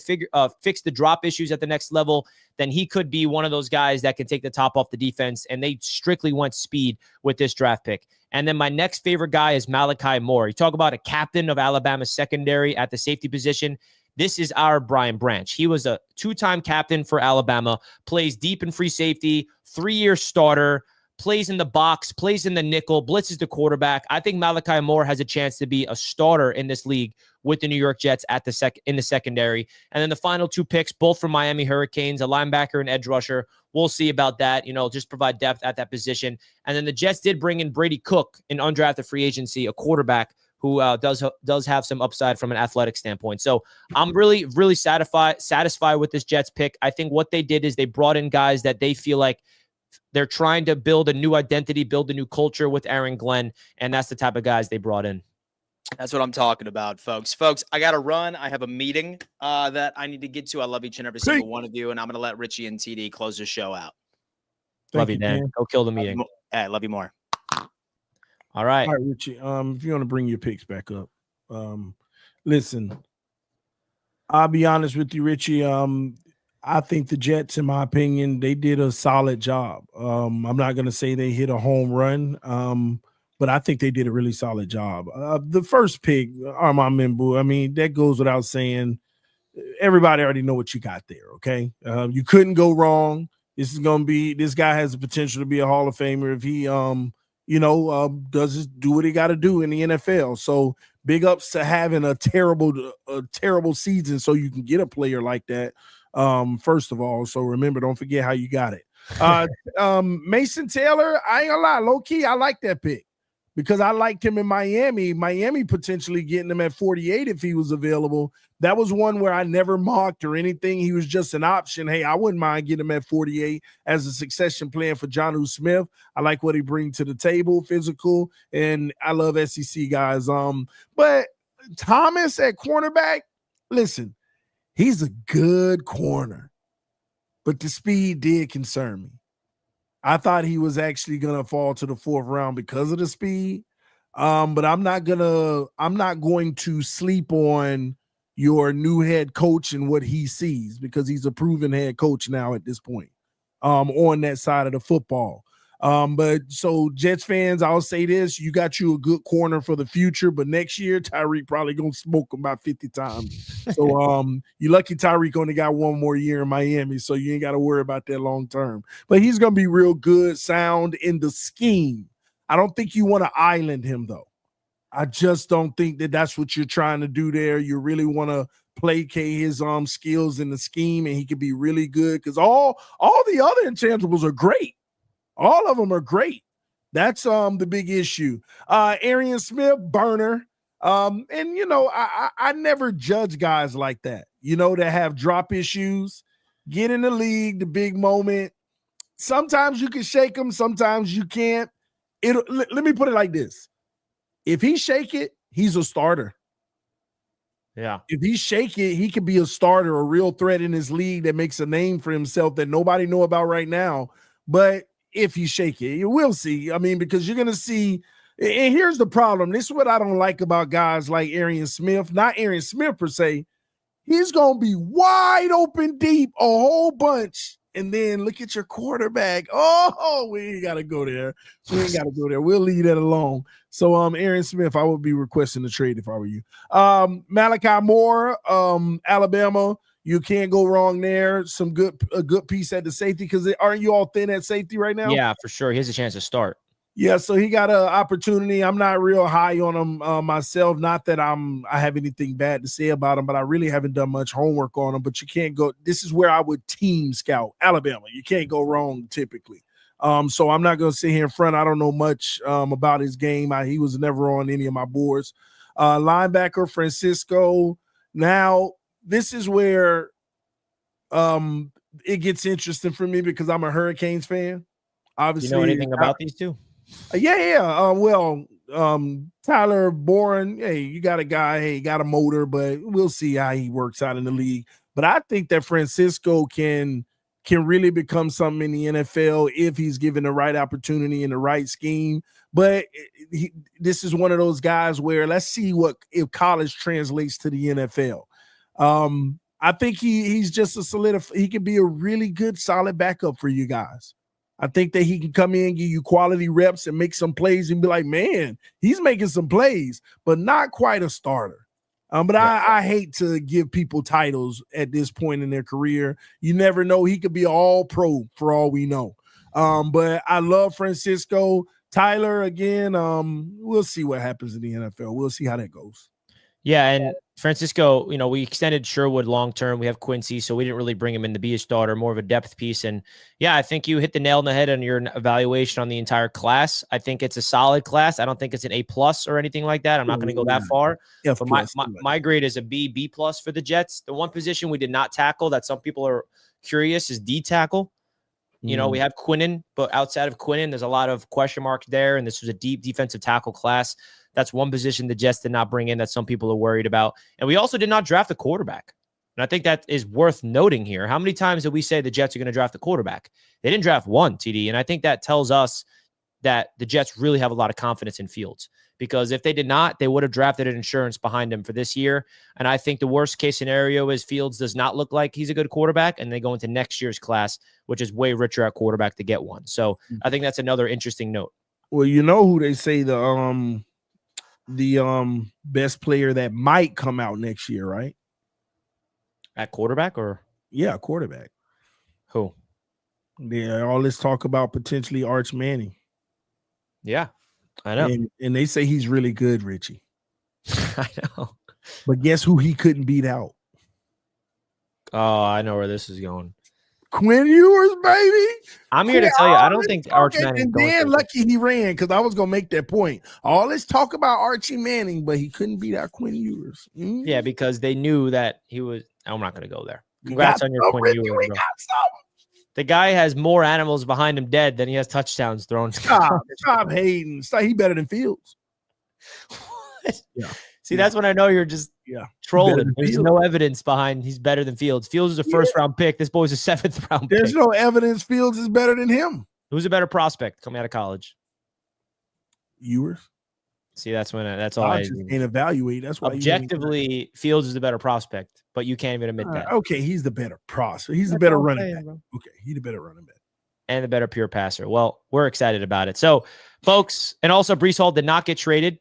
fix the drop issues at the next level, then he could be one of those guys that can take the top off the defense. And they strictly went speed with this draft pick. And then my next favorite guy is Malachi Moore. You talk about a captain of Alabama's secondary at the safety position. This is our Brian Branch. He was a two-time captain for Alabama, plays deep in free safety, 3-year starter, plays in the box, plays in the nickel, blitzes the quarterback. I think Malachi Moore has a chance to be a starter in this league with the New York Jets at in the secondary. And then the final two picks, both from Miami Hurricanes, a linebacker and edge rusher. We'll see about that, just provide depth at that position. And then the Jets did bring in Brady Cook, an undrafted free agency, a quarterback who does have some upside from an athletic standpoint. So I'm really, really satisfied with this Jets pick. I think what they did is they brought in guys that they feel like they're trying to build a new identity, build a new culture with Aaron Glenn, and that's the type of guys they brought in. That's what I'm talking about, folks. Folks, I got to run. I have a meeting that I need to get to. I love each and every single one of you, and I'm going to let Richie and TD close the show out. Love you, Dan. Go kill the meeting. Hey, love you more. All right, Richie. If you want to bring your picks back up, listen. I'll be honest with you, Richie. I think the Jets, in my opinion, they did a solid job. I'm not going to say they hit a home run, but I think they did a really solid job. The first pick, Armand Membu, I mean, that goes without saying. Everybody already know what you got there, okay? You couldn't go wrong. This guy has the potential to be a Hall of Famer if he do what he got to do in the NFL. So big ups to having a terrible season so you can get a player like that. First of all, so remember, don't forget how you got it. Mason Taylor, I ain't gonna lie, low key, I like that pick because I liked him in Miami. Miami potentially getting him at 48 if he was available. That was one where I never mocked or anything. He was just an option. Hey, I wouldn't mind getting him at 48 as a succession plan for Jonnu Smith. I like what he brings to the table, physical, and I love SEC guys. But Thomas at cornerback, listen, he's a good corner, but the speed did concern me. I thought he was actually gonna fall to the 4th round because of the speed. But I'm not going to sleep on your new head coach and what he sees because he's a proven head coach now at this point on that side of the football. But so Jets fans, I'll say this, you got you a good corner for the future, but next year Tyreek probably gonna smoke him about 50 times. So you lucky Tyreek only got one more year in Miami, so you ain't got to worry about that long term. But he's gonna be real good, sound in the scheme. I don't think you want to island him though. I just don't think that that's what you're trying to do there. You really want to placate his skills in the scheme, and he could be really good because all the other intangibles are great. All of them are great. That's the big issue. Arian Smith, burner. And you know, I never judge guys like that, you know, that have drop issues, get in the league, the big moment. Sometimes you can shake them, sometimes you can't. Let me put it like this. If he shake it, he's a starter. Yeah. If he shake it, he could be a starter, a real threat in his league that makes a name for himself that nobody know about right now. But if you shake it, you will see. I mean, because you're going to see, and here's the problem. This is what I don't like about guys like Arian Smith, not Arian Smith per se. He's going to be wide open deep a whole bunch. And then look at your quarterback. Oh, we ain't got to go there. We ain't got to go there. We'll leave that alone. So, Arian Smith, I would be requesting a trade if I were you. Malachi Moore, Alabama. You can't go wrong there. A good piece at the safety because aren't you all thin at safety right now? Yeah, for sure. He has a chance to start. Yeah, so he got an opportunity. I'm not real high on him myself. Not that I have anything bad to say about him, but I really haven't done much homework on him. But you can't go. This is where I would team scout Alabama. You can't go wrong typically. So I'm not going to sit here in front. I don't know much about his game. He was never on any of my boards. Linebacker Francisco. Now this is where it gets interesting for me because I'm a Hurricanes fan. Obviously, you know anything about these two? Yeah. Tyler Boren, hey, you got a guy, hey, got a motor, but we'll see how he works out in the league. But I think that Francisco can really become something in the NFL if he's given the right opportunity and the right scheme. But this is one of those guys where let's see if college translates to the NFL. I think he's just he can be a really good, solid backup for you guys. I think that he can come in, give you quality reps and make some plays and be like, man, he's making some plays, but not quite a starter. But yeah. I hate to give people titles at this point in their career. You never know. He could be all pro for all we know. But I love Francisco. Tyler, again, we'll see what happens in the NFL. We'll see how that goes. Yeah, and Francisco, you know, we extended Sherwood long-term. We have Quincy, so we didn't really bring him in to be a starter, more of a depth piece. And, yeah, I think you hit the nail on the head on your evaluation on the entire class. I think it's a solid class. I don't think it's an A+ or anything like that. I'm not going to go that far. Yeah, but my grade is a B+ for the Jets. The one position we did not tackle that some people are curious is D tackle. You know, we have Quinnen, but outside of Quinnen, there's a lot of question marks there, and this was a deep defensive tackle class. That's one position the Jets did not bring in that some people are worried about. And we also did not draft a quarterback. And I think that is worth noting here. How many times did we say the Jets are going to draft a quarterback? They didn't draft one, TD. And I think that tells us that the Jets really have a lot of confidence in Fields. Because if they did not, they would have drafted an insurance behind him for this year. And I think the worst case scenario is Fields does not look like he's a good quarterback, and they go into next year's class, which is way richer at quarterback to get one. So I think that's another interesting note. Well, you know who they say the best player that might come out next year, right? At quarterback or? Yeah, quarterback. Who? Yeah, all this talk about potentially Arch Manning. Yeah, I know. And they say he's really good, Richie. I know. But guess who he couldn't beat out? Oh, I know where this is going. Quinn Ewers, baby. I'm here to tell you, I don't think Arch Manning. And then lucky he ran because I was going to make that point. All this talk about Archie Manning, but he couldn't beat out Quinn Ewers. Mm-hmm. Yeah, because they knew that he was. I'm not going to go there. Congrats on your Quinn Ewers, bro. The guy has more animals behind him dead than he has touchdowns thrown. Stop hating. He better than Fields. Yeah. See, that's when I know you're just trolling. There's no evidence behind he's better than Fields. Fields is a first-round pick. This boy's a seventh-round pick. There's no evidence Fields is better than him. Who's a better prospect coming out of college? Ewers. See, that's when that's all I just can't evaluate. That's why objectively Fields is the better prospect, but you can't even admit that. Okay, he's the better prospect. He's the better running back. Okay, he's the better running back. And the better pure passer. Well, we're excited about it. So, folks, and also Breece Hall did not get traded.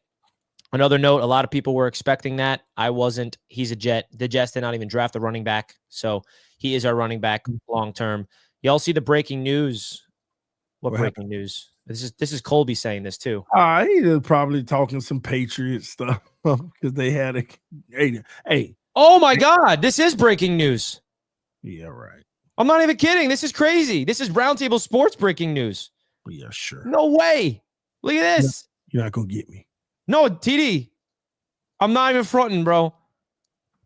Another note, a lot of people were expecting that. I wasn't. He's a Jet. The Jets did not even draft a running back, so he is our running back long term. Y'all see the breaking news? What breaking news? This is Colby saying this too. He was probably talking some Patriot stuff because they had a hey. Oh my God, this is breaking news. Yeah, right. I'm not even kidding. This is crazy. This is Roundtable Sports breaking news. Yeah, sure. No way. Look at this. You're not gonna get me. No, TD. I'm not even fronting, bro.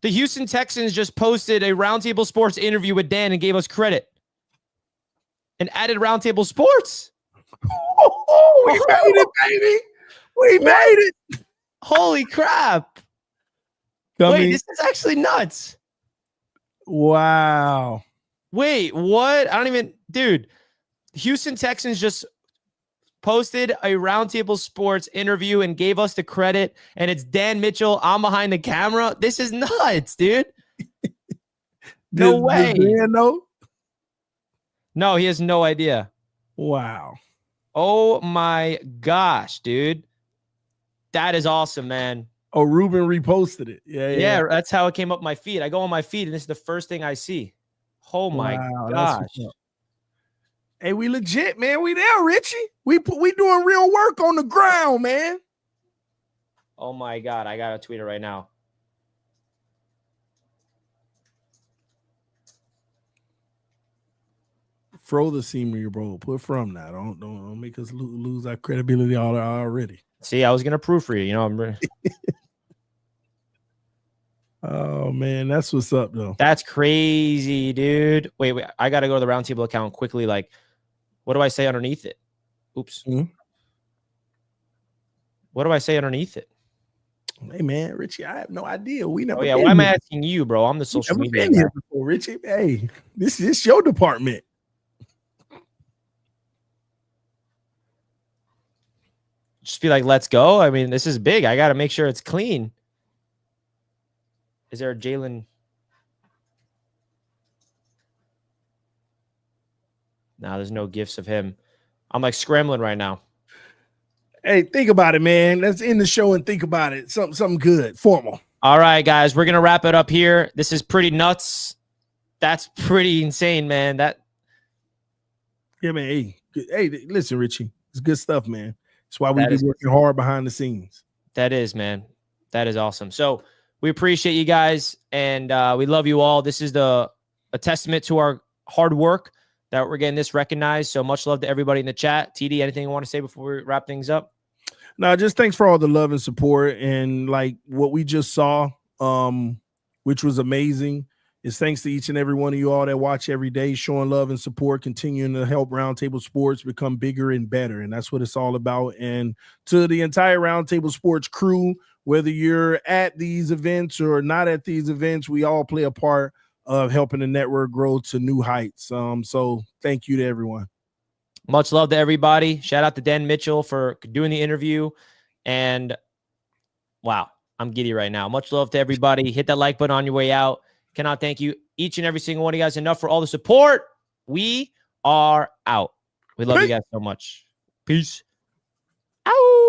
The Houston Texans just posted a Roundtable Sports interview with Dan and gave us credit. And added Roundtable Sports. Oh, we made it, baby. We made it. Holy crap. Wait, this is actually nuts. Wow. Wait, what? I don't even, dude. Houston Texans just posted a Roundtable Sports interview and gave us the credit, and it's Dan Mitchell. I'm behind the camera. This is nuts, dude. No way. Dan know? No, he has no idea. Wow. Oh my gosh, dude. That is awesome, man. Oh, Ruben reposted it. Yeah. That's how it came up my feed. I go on my feed, and this is the first thing I see. Oh my gosh. Hey, we legit, man. We there, Richie. We doing real work on the ground, man. Oh my God. I gotta tweet it right now. Throw the senior, bro. Put from now. Don't make us lose our credibility already. See, I was gonna proofread. You know, I'm. Oh man, that's what's up, though. That's crazy, dude. Wait. I gotta go to the Roundtable account quickly. Like, what do I say underneath it? Oops. Mm-hmm. What do I say underneath it? Hey man, Richie, I have no idea. We never. Oh yeah, why am I asking you, bro? I'm the social media been here before, Richie. Hey, this is your department. Just be like, let's go. I mean, this is big. I got to make sure it's clean. Is there a Jalen? No, there's no gifts of him. I'm like scrambling right now. Hey, think about it, man. Let's end the show and think about it. Something good, formal. All right, guys, we're going to wrap it up here. This is pretty nuts. That's pretty insane, man. Yeah, man. Hey, listen, Richie. It's good stuff, man. That's why we be working hard behind the scenes. That is, man. That is awesome. So we appreciate you guys, and we love you all. This is a testament to our hard work that we're getting this recognized. So much love to everybody in the chat. TD, anything you want to say before we wrap things up? No, just thanks for all the love and support, and like what we just saw, which was amazing. Is thanks to each and every one of you all that watch every day, showing love and support, continuing to help Roundtable Sports become bigger and better. And that's what it's all about. And to the entire Roundtable Sports crew, whether you're at these events or not at these events, we all play a part of helping the network grow to new heights. So thank you to everyone. Much love to everybody. Shout out to Dan Mitchell for doing the interview. And wow, I'm giddy right now. Much love to everybody. Hit that like button on your way out. Cannot thank you, each and every single one of you guys, enough for all the support. We are out. We love you guys so much. Peace. Ow.